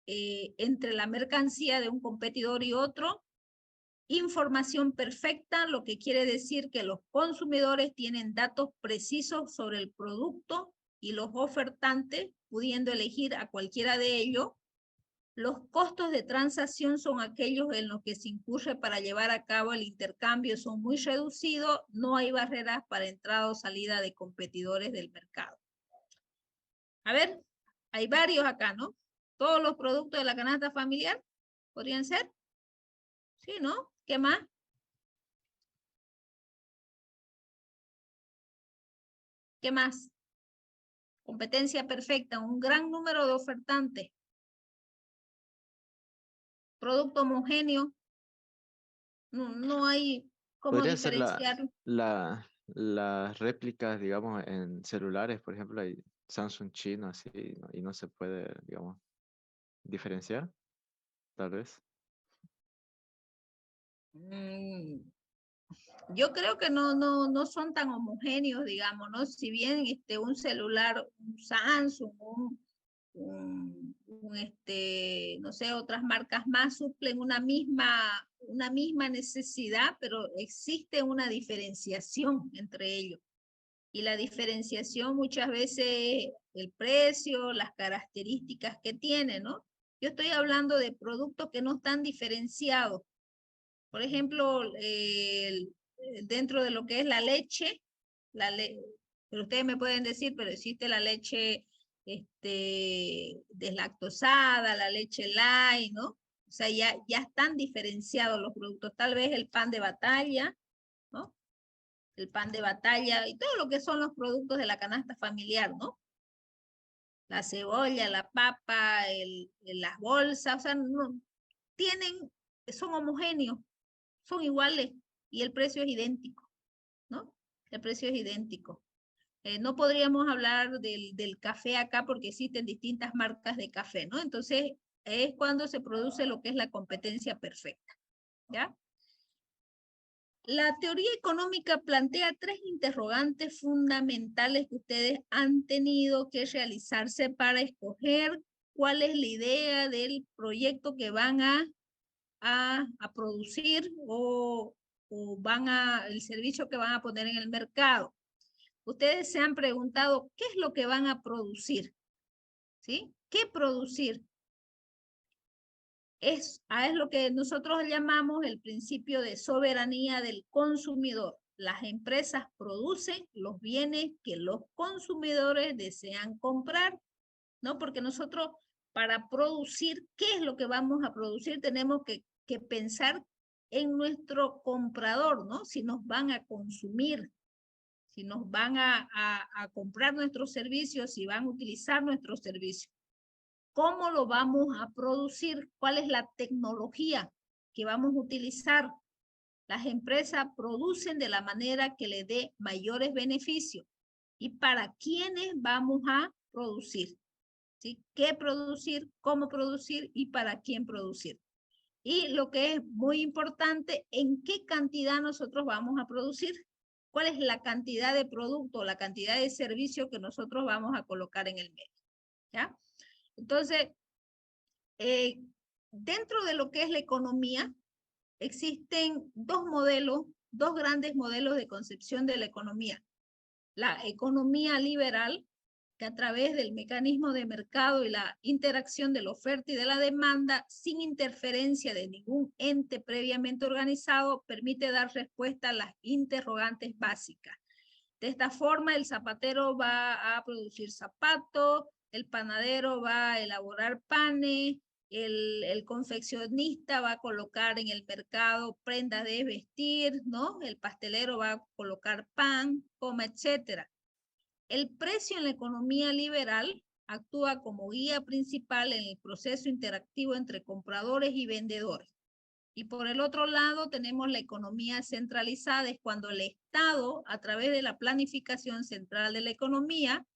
entre la mercancía de un competidor y otro. Información perfecta, lo que quiere decir que los consumidores tienen datos precisos sobre el producto y los ofertantes, pudiendo elegir a cualquiera de ellos. Los costos de transacción son aquellos en los que se incurre para llevar a cabo el intercambio, son muy reducidos, no hay barreras para entrada o salida de competidores del mercado. A ver, hay varios acá, ¿no? Todos los productos de la canasta familiar, ¿podrían ser? Sí, ¿no? ¿Qué más? ¿Qué más? Competencia perfecta, un gran número de ofertantes. Producto homogéneo. No hay cómo Podría ser diferenciarlo. las réplicas, digamos, en celulares, por ejemplo, hay Samsung chino, así, ¿no? Y no se puede, digamos, diferenciar, tal vez. Yo creo que no son tan homogéneos, digamos, ¿no? Si bien un celular, un Samsung, no sé, otras marcas más suplen una misma necesidad, pero existe una diferenciación entre ellos. Y la diferenciación muchas veces el precio, las características que tiene, ¿no? Yo estoy hablando de productos que no están diferenciados. Por ejemplo, dentro de lo que es la leche, pero ustedes me pueden decir, pero existe la leche deslactosada, la leche light, ¿no? O sea, ya están diferenciados los productos. Tal vez el pan de batalla, ¿no? El pan de batalla y todo lo que son los productos de la canasta familiar, ¿no? La cebolla, la papa, las bolsas, o sea, son homogéneos, son iguales y el precio es idéntico, ¿no? El precio es idéntico. No podríamos hablar del café acá porque existen distintas marcas de café, ¿no? Entonces, es cuando se produce lo que es la competencia perfecta, ¿ya? La teoría económica plantea 3 interrogantes fundamentales que ustedes han tenido que realizarse para escoger cuál es la idea del proyecto que van a producir o el servicio que van a poner en el mercado. Ustedes se han preguntado qué es lo que van a producir, ¿sí? ¿Qué producir? Es lo que nosotros llamamos el principio de soberanía del consumidor. Las empresas producen los bienes que los consumidores desean comprar, ¿no? Porque nosotros para producir, ¿qué es lo que vamos a producir? Tenemos que pensar en nuestro comprador, ¿no? Si nos van a consumir, si nos van a comprar nuestros servicios, si van a utilizar nuestros servicios. ¿Cómo lo vamos a producir? ¿Cuál es la tecnología que vamos a utilizar? Las empresas producen de la manera que le dé mayores beneficios. ¿Y para quiénes vamos a producir. ¿Sí? ¿Qué producir, cómo producir y para quién producir? Y lo que es muy importante, ¿en qué cantidad nosotros vamos a producir? ¿Cuál es la cantidad de producto, la cantidad de servicio que nosotros vamos a colocar en el medio? ¿Ya? Entonces, dentro de lo que es la economía, existen dos grandes modelos de concepción de la economía. La economía liberal, que a través del mecanismo de mercado y la interacción de la oferta y de la demanda, sin interferencia de ningún ente previamente organizado, permite dar respuesta a las interrogantes básicas. De esta forma, el zapatero va a producir zapatos, el panadero va a elaborar panes, el confeccionista va a colocar en el mercado prendas de vestir, ¿no? El pastelero va a colocar pan, etcétera. El precio en la economía liberal actúa como guía principal en el proceso interactivo entre compradores y vendedores. Y por el otro lado tenemos la economía centralizada, es cuando el Estado, a través de la planificación central de la economía,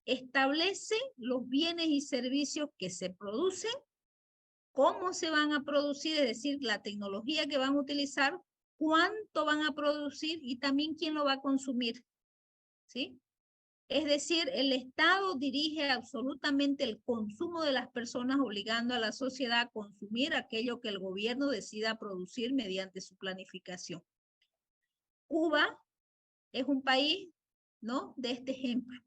establece los bienes y servicios que se producen, cómo se van a producir, es decir, la tecnología que van a utilizar, cuánto van a producir y también quién lo va a consumir, ¿sí? Es decir, el Estado dirige absolutamente el consumo de las personas, obligando a la sociedad a consumir aquello que el gobierno decida producir mediante su planificación. Cuba es un país, ¿no?, de este ejemplo.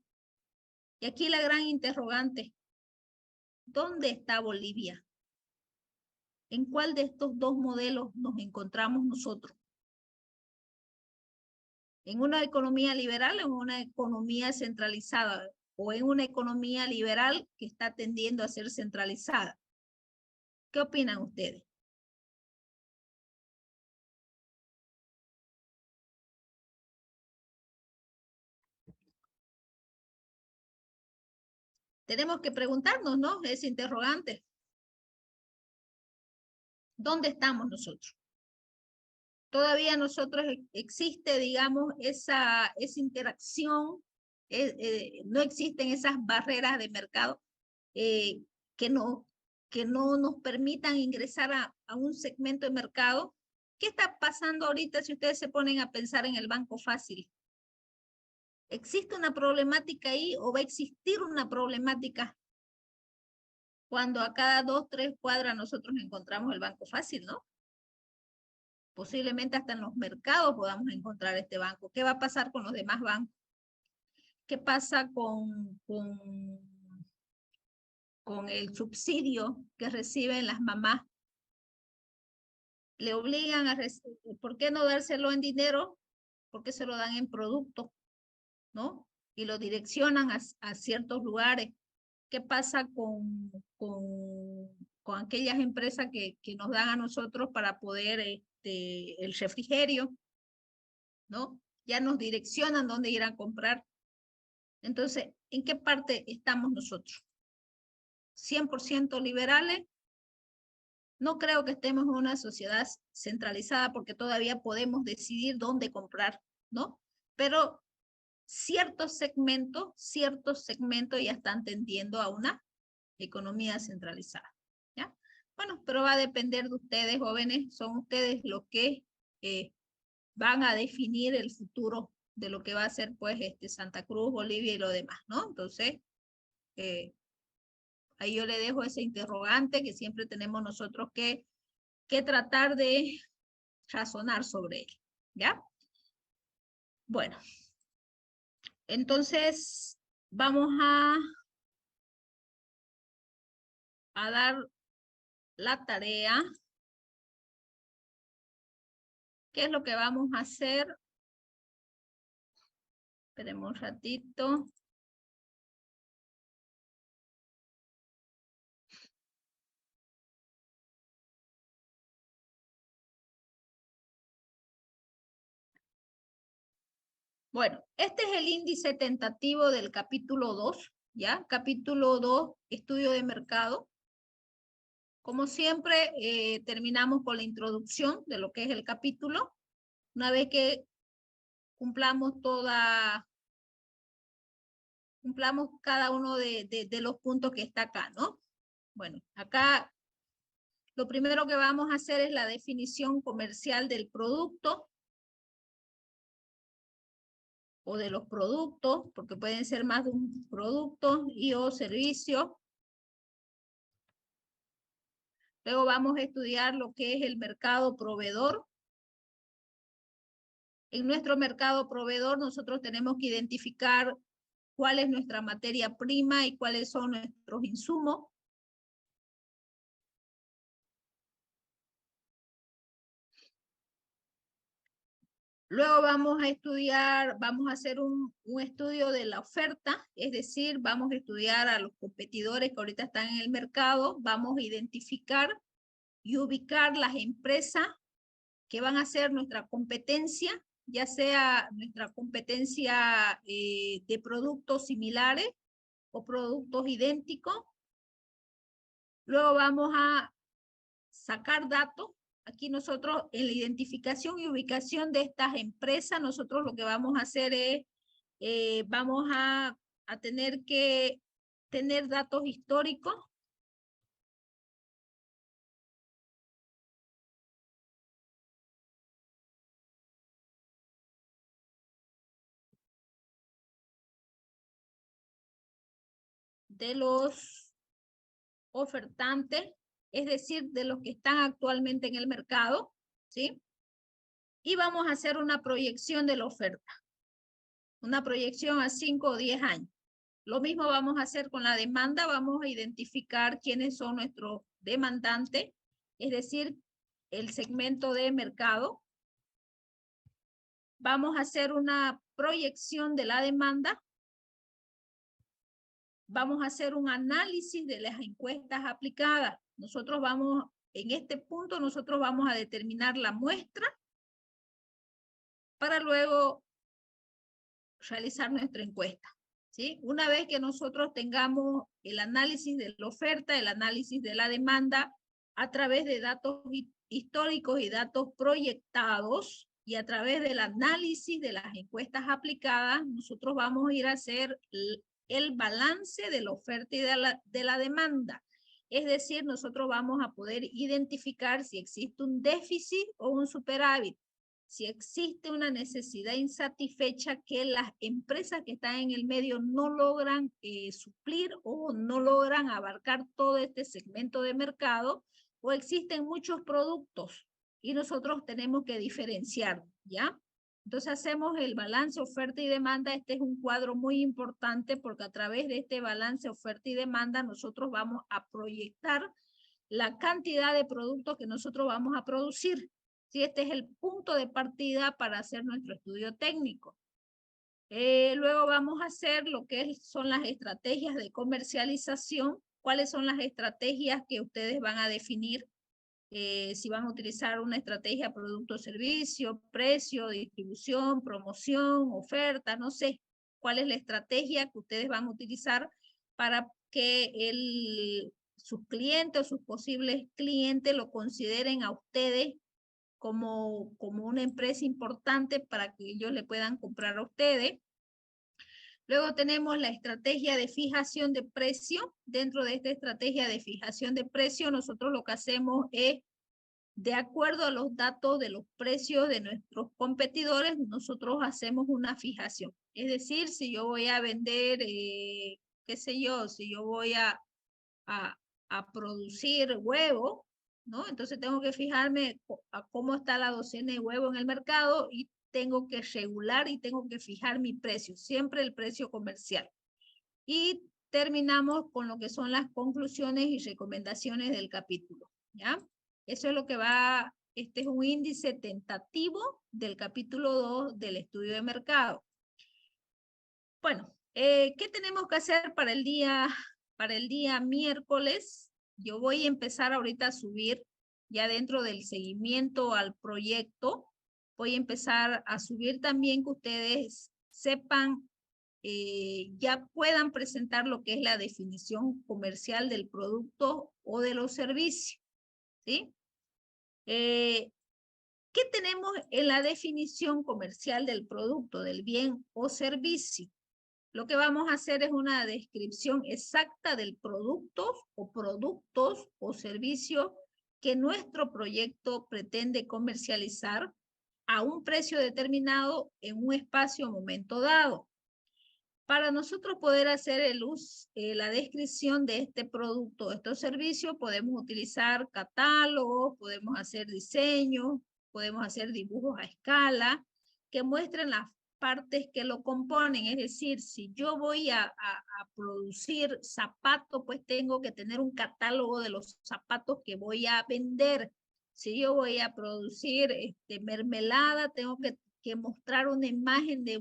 Y aquí la gran interrogante, ¿dónde está Bolivia? ¿En cuál de estos dos modelos nos encontramos nosotros? ¿En una economía liberal o en una economía centralizada? ¿O en una economía liberal que está tendiendo a ser centralizada? ¿Qué opinan ustedes? Tenemos que preguntarnos, ¿no? Ese interrogante. ¿Dónde estamos nosotros? Todavía nosotros existe, digamos, esa interacción, no existen esas barreras de mercado que no nos permitan ingresar a un segmento de mercado. ¿Qué está pasando ahorita si ustedes se ponen a pensar en el Banco Fácil? ¿Existe una problemática ahí o va a existir una problemática cuando a cada 2, 3 cuadras nosotros encontramos el Banco Fácil, ¿no? Posiblemente hasta en los mercados podamos encontrar este banco. ¿Qué va a pasar con los demás bancos? ¿Qué pasa con el subsidio que reciben las mamás? Le obligan a recibir, ¿por qué no dárselo en dinero? ¿Por qué se lo dan en producto? ¿No? Y lo direccionan a ciertos lugares. ¿Qué pasa con aquellas empresas que nos dan a nosotros para poder el refrigerio? ¿No? Ya nos direccionan dónde ir a comprar. Entonces, ¿en qué parte estamos nosotros? ¿100% liberales? No creo que estemos en una sociedad centralizada porque todavía podemos decidir dónde comprar, ¿no? Pero ciertos segmentos ya están tendiendo a una economía centralizada, ¿ya? Bueno, pero va a depender de ustedes, jóvenes, son ustedes los que van a definir el futuro de lo que va a ser, pues, Santa Cruz, Bolivia y lo demás, ¿no? Entonces, ahí yo le dejo ese interrogante que siempre tenemos nosotros que tratar de razonar sobre él, ¿ya? Bueno, entonces vamos a dar la tarea. ¿Qué es lo que vamos a hacer? Esperemos un ratito. Bueno, este es el índice tentativo del capítulo 2, ¿ya? Capítulo 2, estudio de mercado. Como siempre, terminamos con la introducción de lo que es el capítulo. Una vez que cumplamos toda cumplamos cada uno de los puntos que está acá, ¿no? Bueno, acá lo primero que vamos a hacer es la definición comercial del producto o de los productos, porque pueden ser más de un producto y o servicio. Luego vamos a estudiar lo que es el mercado proveedor. En nuestro mercado proveedor nosotros tenemos que identificar cuál es nuestra materia prima y cuáles son nuestros insumos. Luego vamos a estudiar, vamos a hacer un estudio de la oferta, es decir, vamos a estudiar a los competidores que ahorita están en el mercado, vamos a identificar y ubicar las empresas que van a ser nuestra competencia, ya sea nuestra competencia de productos similares o productos idénticos. Luego vamos a sacar datos. Aquí nosotros en la identificación y ubicación de estas empresas, nosotros lo que vamos a hacer es, vamos a tener que tener datos históricos. De los ofertantes, es decir, de los que están actualmente en el mercado, ¿sí? Y vamos a hacer una proyección de la oferta, una proyección a 5 o 10 años. Lo mismo vamos a hacer con la demanda, vamos a identificar quiénes son nuestros demandantes, es decir, el segmento de mercado. Vamos a hacer una proyección de la demanda. Vamos a hacer un análisis de las encuestas aplicadas. Nosotros vamos, en este punto, nosotros vamos a determinar la muestra para luego realizar nuestra encuesta, ¿sí? Una vez que nosotros tengamos el análisis de la oferta, el análisis de la demanda, a través de datos históricos y datos proyectados, y a través del análisis de las encuestas aplicadas, nosotros vamos a ir a hacer el balance de la oferta y de la demanda. Es decir, nosotros vamos a poder identificar si existe un déficit o un superávit, si existe una necesidad insatisfecha que las empresas que están en el medio no logran suplir o no logran abarcar todo este segmento de mercado, o existen muchos productos y nosotros tenemos que diferenciar, ¿ya? Entonces hacemos el balance oferta y demanda. Este es un cuadro muy importante porque a través de este balance oferta y demanda nosotros vamos a proyectar la cantidad de productos que nosotros vamos a producir. ¿Sí? Este es el punto de partida para hacer nuestro estudio técnico. Luego vamos a hacer lo que son las estrategias de comercialización. ¿Cuáles son las estrategias que ustedes van a definir? Si van a utilizar una estrategia producto, servicio, precio, distribución, promoción, oferta, no sé cuál es la estrategia que ustedes van a utilizar para que sus clientes o sus posibles clientes lo consideren a ustedes como una empresa importante para que ellos le puedan comprar a ustedes. Luego tenemos la estrategia de fijación de precio. Dentro de esta estrategia de fijación de precio, nosotros lo que hacemos es, de acuerdo a los datos de los precios de nuestros competidores, nosotros hacemos una fijación. Es decir, si yo voy a vender, qué sé yo, si yo voy a producir huevo, ¿no? Entonces tengo que fijarme a cómo está la docena de huevo en el mercado y tengo que regular y tengo que fijar mi precio, siempre el precio comercial. Y terminamos con lo que son las conclusiones y recomendaciones del capítulo, ¿ya? Eso es lo que va, este es un índice tentativo del capítulo 2 del estudio de mercado. Bueno, ¿qué tenemos que hacer para el día miércoles? Yo voy a empezar ahorita a subir, ya dentro del seguimiento al proyecto, voy a empezar a subir también que ustedes sepan, ya puedan presentar lo que es la definición comercial del producto o de los servicios, ¿sí? ¿Qué tenemos en la definición comercial del producto, del bien o servicio? lo que vamos a hacer es una descripción exacta del producto o productos o servicios que nuestro proyecto pretende comercializar a un precio determinado en un espacio o momento dado. Para nosotros poder hacer la descripción de este producto, de estos servicios, podemos utilizar catálogos, podemos hacer diseños, podemos hacer dibujos a escala que muestren las partes que lo componen. Es decir, si yo voy a producir zapatos, pues tengo que tener un catálogo de los zapatos que voy a vender. Si yo voy a producir mermelada, tengo que mostrar una imagen de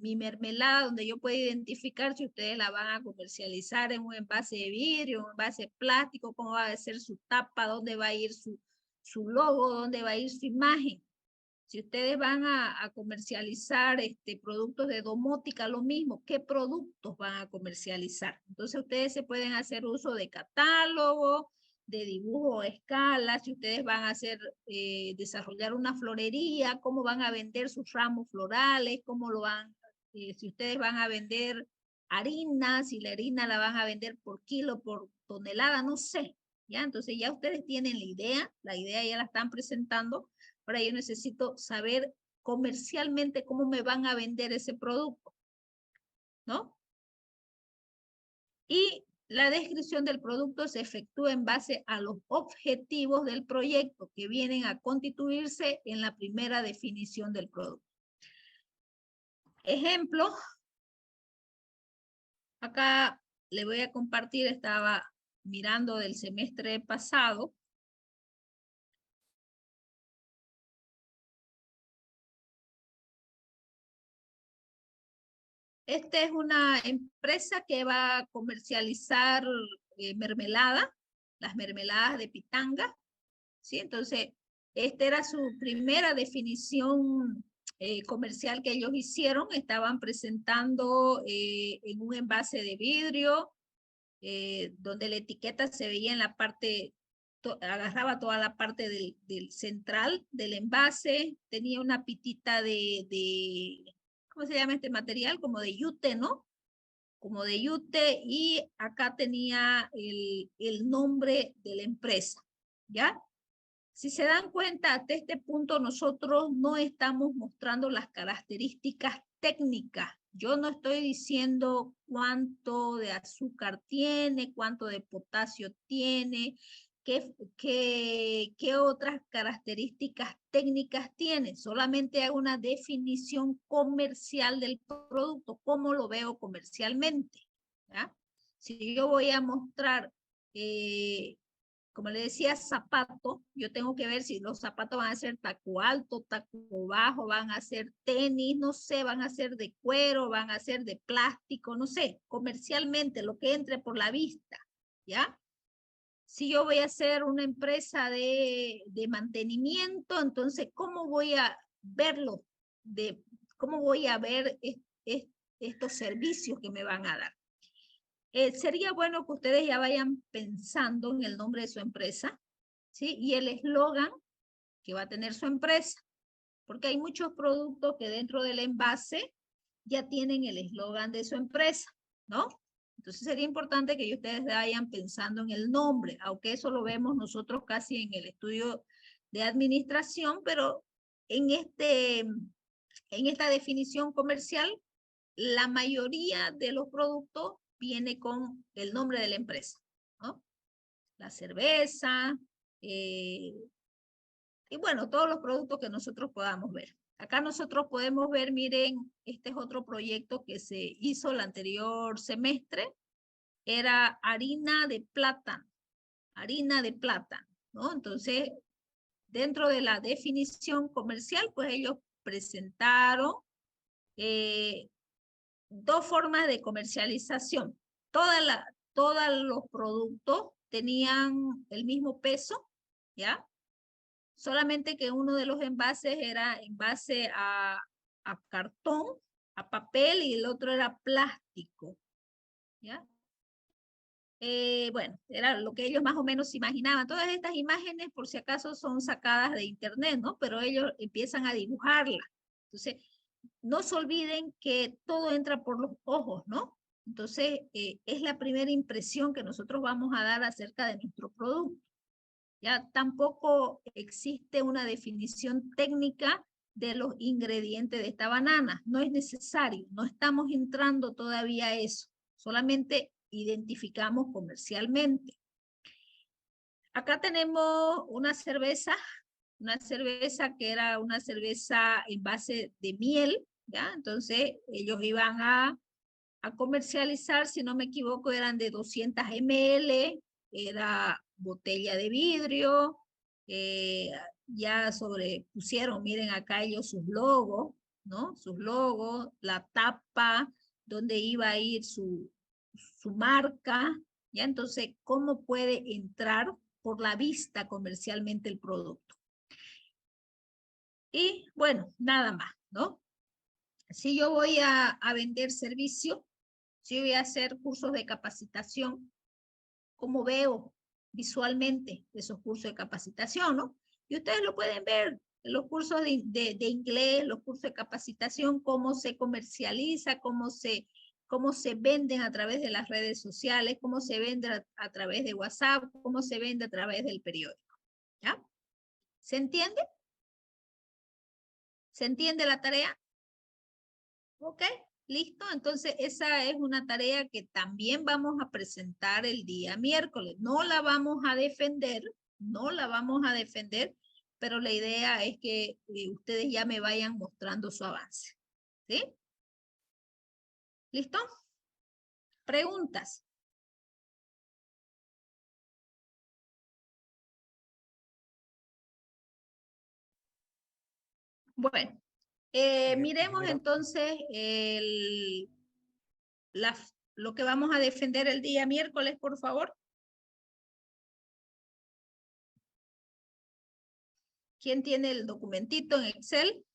mi mermelada donde yo puedo identificar si ustedes la van a comercializar en un envase de vidrio, un envase de plástico, cómo va a ser su tapa, dónde va a ir su logo, dónde va a ir su imagen. Si ustedes van a comercializar productos de domótica, lo mismo, ¿qué productos van a comercializar? Entonces ustedes se pueden hacer uso de catálogo, de dibujo a escala, si ustedes van a desarrollar una florería, cómo van a vender sus ramos florales, cómo lo van, si ustedes van a vender harina, si la harina la van a vender por kilo, por tonelada, no sé, ¿ya? Entonces ya ustedes tienen la idea ya la están presentando. Ahora yo necesito saber comercialmente cómo me van a vender ese producto, ¿no? Y la descripción del producto se efectúa en base a los objetivos del proyecto que vienen a constituirse en la primera definición del producto. Ejemplo, acá le voy a compartir, estaba mirando del semestre pasado. Esta es una empresa que va a comercializar mermelada, las mermeladas de pitanga, ¿sí? Entonces, esta era su primera definición comercial que ellos hicieron. Estaban presentando en un envase de vidrio, donde la etiqueta se veía en la parte, agarraba toda la parte del central del envase, tenía una pitita ¿cómo se llama este material? Como de yute, ¿no? Como de yute, y acá tenía el nombre de la empresa, ¿ya? Si se dan cuenta, hasta este punto nosotros no estamos mostrando las características técnicas. Yo no estoy diciendo cuánto de azúcar tiene, cuánto de potasio tiene, qué otras características técnicas tiene. Solamente hago una definición comercial del producto, cómo lo veo comercialmente, ¿ya? Si yo voy a mostrar, como le decía, zapato, yo tengo que ver si los zapatos van a ser taco alto, taco bajo, van a ser tenis, no sé, van a ser de cuero, van a ser de plástico, no sé, comercialmente, lo que entre por la vista, ¿ya? Si yo voy a hacer una empresa de mantenimiento, entonces, ¿cómo voy a verlo? ¿Cómo voy a ver estos servicios que me van a dar? Sería bueno que ustedes ya vayan pensando en el nombre de su empresa, ¿sí? Y el eslogan que va a tener su empresa, porque hay muchos productos que dentro del envase ya tienen el eslogan de su empresa, ¿no? Entonces sería importante que ustedes vayan pensando en el nombre, aunque eso lo vemos nosotros casi en el estudio de administración, pero en esta definición comercial, la mayoría de los productos viene con el nombre de la empresa, ¿no? La cerveza, y bueno, todos los productos que nosotros podamos ver. Acá nosotros podemos ver, miren, este es otro proyecto que se hizo el anterior semestre, era harina de plátano, ¿no? Entonces, dentro de la definición comercial, pues ellos presentaron dos formas de comercialización. Todos los productos tenían el mismo peso, ¿ya? Solamente que uno de los envases era envase a cartón, a papel, y el otro era plástico, ¿ya? Bueno, era lo que ellos más o menos imaginaban. Todas estas imágenes, por si acaso, son sacadas de internet, ¿no? Pero ellos empiezan a dibujarlas. Entonces, no se olviden que todo entra por los ojos, ¿no? Entonces, es la primera impresión que nosotros vamos a dar acerca de nuestro producto. Ya tampoco existe una definición técnica de los ingredientes de esta banana. No es necesario, no estamos entrando todavía a eso. Solamente identificamos comercialmente. Acá tenemos una cerveza que era una cerveza en base de miel, ¿ya? Entonces ellos iban a comercializar, si no me equivoco, eran de 200 ml, era botella de vidrio, ya sobrepusieron, miren acá ellos sus logos, ¿no? Sus logos, la tapa, donde iba a ir su marca, ¿ya? Entonces, ¿cómo puede entrar por la vista comercialmente el producto? Y bueno, nada más, ¿no? Si yo voy a vender servicio, si voy a hacer cursos de capacitación, ¿cómo veo visualmente esos cursos de capacitación, no? Y ustedes lo pueden ver, los cursos de inglés, los cursos de capacitación, cómo se comercializa, cómo se venden a través de las redes sociales, cómo se vende a través de WhatsApp, cómo se vende a través del periódico, ¿ya? ¿Se entiende? ¿Se entiende la tarea? ¿Ok? ¿Listo? Entonces, esa es una tarea que también vamos a presentar el día miércoles. No la vamos a defender, pero la idea es que ustedes ya me vayan mostrando su avance. ¿Sí? ¿Listo? ¿Preguntas? Bueno, miremos entonces lo que vamos a defender el día miércoles, por favor. ¿Quién tiene el documentito en Excel?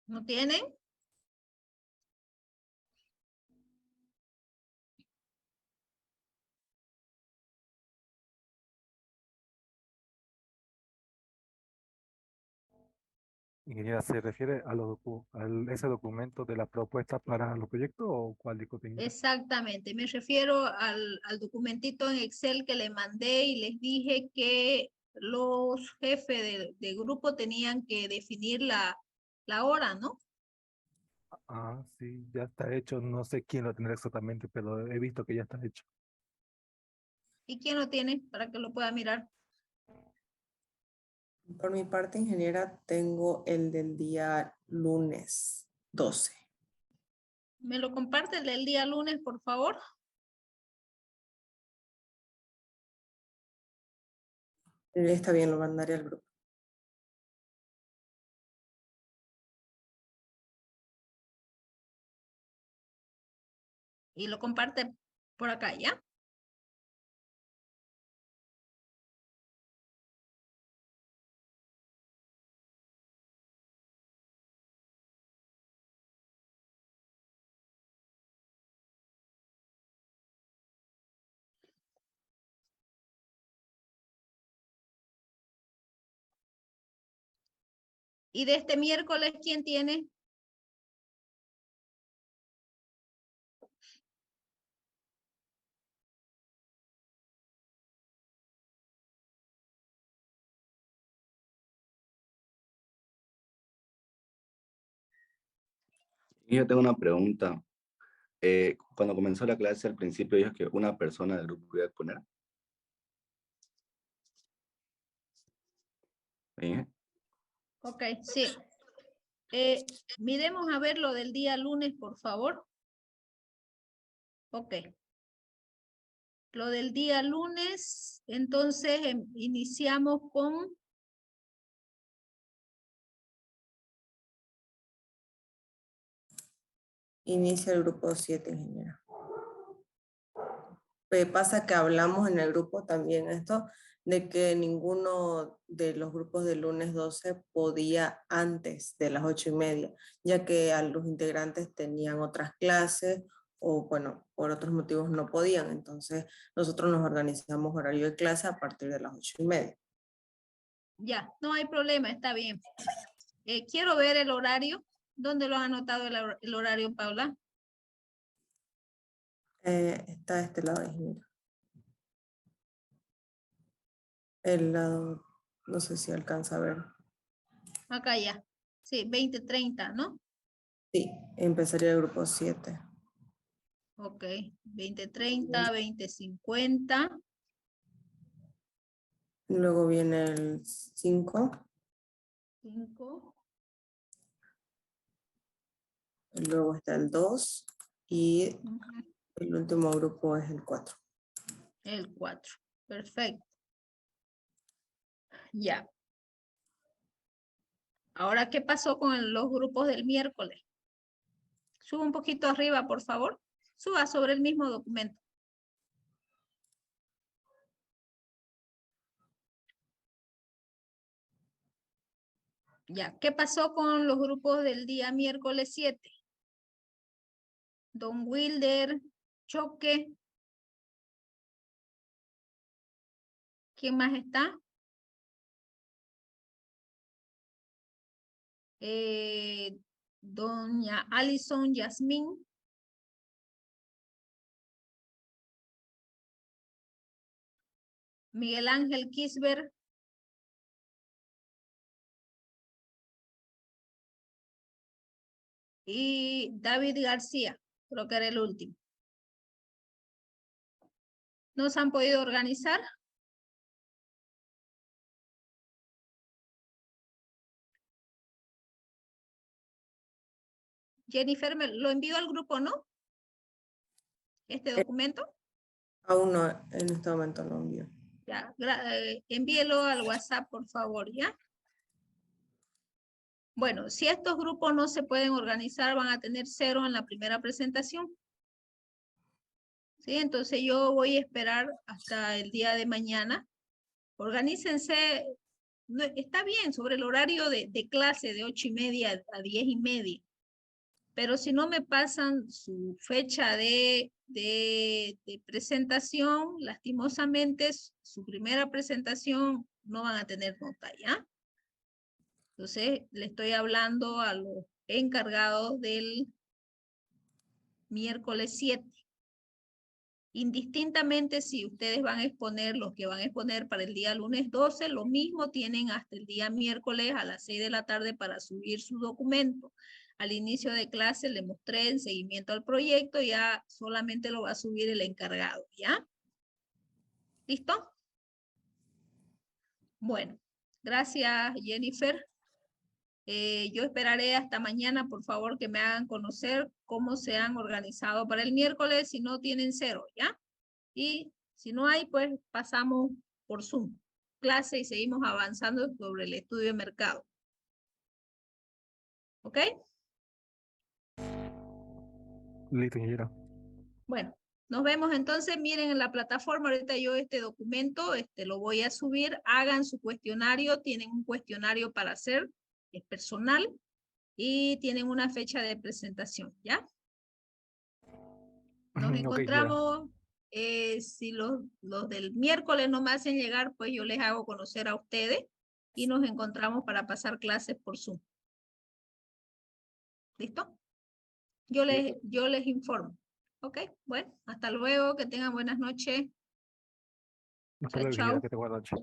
¿No tienen? Ingeniera, ¿se refiere a ese documento de la propuesta para los proyectos o cuál dijo? Exactamente, me refiero al documentito en Excel que le mandé y les dije que los jefes de grupo tenían que definir la hora, ¿no? Ah, sí, ya está hecho. No sé quién lo tendrá exactamente, pero he visto que ya está hecho. ¿Y quién lo tiene para que lo pueda mirar? Por mi parte, ingeniera, tengo el del día lunes 12. ¿Me lo comparte el del día lunes, por favor? Está bien, lo mandaré al grupo. Y lo comparte por acá, ¿ya? ¿Y de este miércoles quién tiene? Yo tengo una pregunta. Cuando comenzó la clase, al principio dijo que una persona del grupo iba a exponer. ¿Sí? Ok, sí. Miremos a ver lo del día lunes, por favor. Ok. Lo del día lunes, entonces iniciamos con... Inicia el grupo 7, ingeniera. Pasa que hablamos en el grupo también esto, de que ninguno de los grupos del lunes 12 podía antes de las 8:30, ya que a los integrantes tenían otras clases o bueno, por otros motivos no podían. Entonces nosotros nos organizamos horario de clase a partir de las 8:30. Ya, no hay problema, está bien. Quiero ver el horario. ¿Dónde lo han anotado el horario, Paula? Está de este lado, ingeniero. El lado, no sé si alcanza a ver. Acá ya. Sí, 20:30, ¿no? Sí, empezaría el grupo 7. Ok, 20:30, 20:50. Luego viene el 5. 5. Luego está el 2 y el último grupo es el 4. El 4. Perfecto. Ya. Ahora, ¿qué pasó con los grupos del miércoles? Suba un poquito arriba, por favor. Suba sobre el mismo documento. Ya, ¿qué pasó con los grupos del día miércoles 7? Don Wilder, Choque. ¿Quién más está? Doña Alison Yasmín. Miguel Ángel Kisber. Y David García, creo que era el último. ¿No se han podido organizar? Jennifer, ¿me lo envío al grupo, no? ¿Este documento? Aún no, en este momento no envío. Ya, envíelo al WhatsApp, por favor, ¿ya? Bueno, si estos grupos no se pueden organizar, van a tener 0 en la primera presentación. ¿Sí? Entonces yo voy a esperar hasta el día de mañana. Organícense, no, está bien, sobre el horario de clase de 8:30 a 10:30. Pero si no me pasan su fecha de presentación, lastimosamente su primera presentación no van a tener nota, ¿ya? Entonces, le estoy hablando a los encargados del miércoles 7. Indistintamente si ustedes van a exponer, los que van a exponer para el día lunes 12, lo mismo tienen hasta el día miércoles a las 6 de la tarde para subir su documento. Al inicio de clase le mostré en seguimiento al proyecto, ya solamente lo va a subir el encargado, ¿ya? ¿Listo? Bueno, gracias Jennifer. Yo esperaré hasta mañana, por favor, que me hagan conocer cómo se han organizado para el miércoles, si no tienen 0, ¿ya? Y si no hay, pues pasamos por Zoom, clase y seguimos avanzando sobre el estudio de mercado. ¿Ok? Listo, ingeniero. Bueno, nos vemos entonces. Miren en la plataforma, ahorita yo este documento lo voy a subir. Hagan su cuestionario, tienen un cuestionario para hacer, es personal, y tienen una fecha de presentación, ¿ya? Nos encontramos, si los del miércoles no me hacen llegar, pues yo les hago conocer a ustedes y nos encontramos para pasar clases por Zoom. ¿Listo? Yo les informo. Ok, bueno, hasta luego, que tengan buenas noches. Hasta Chao, luego, chao. ingeniero, que te buenas noches.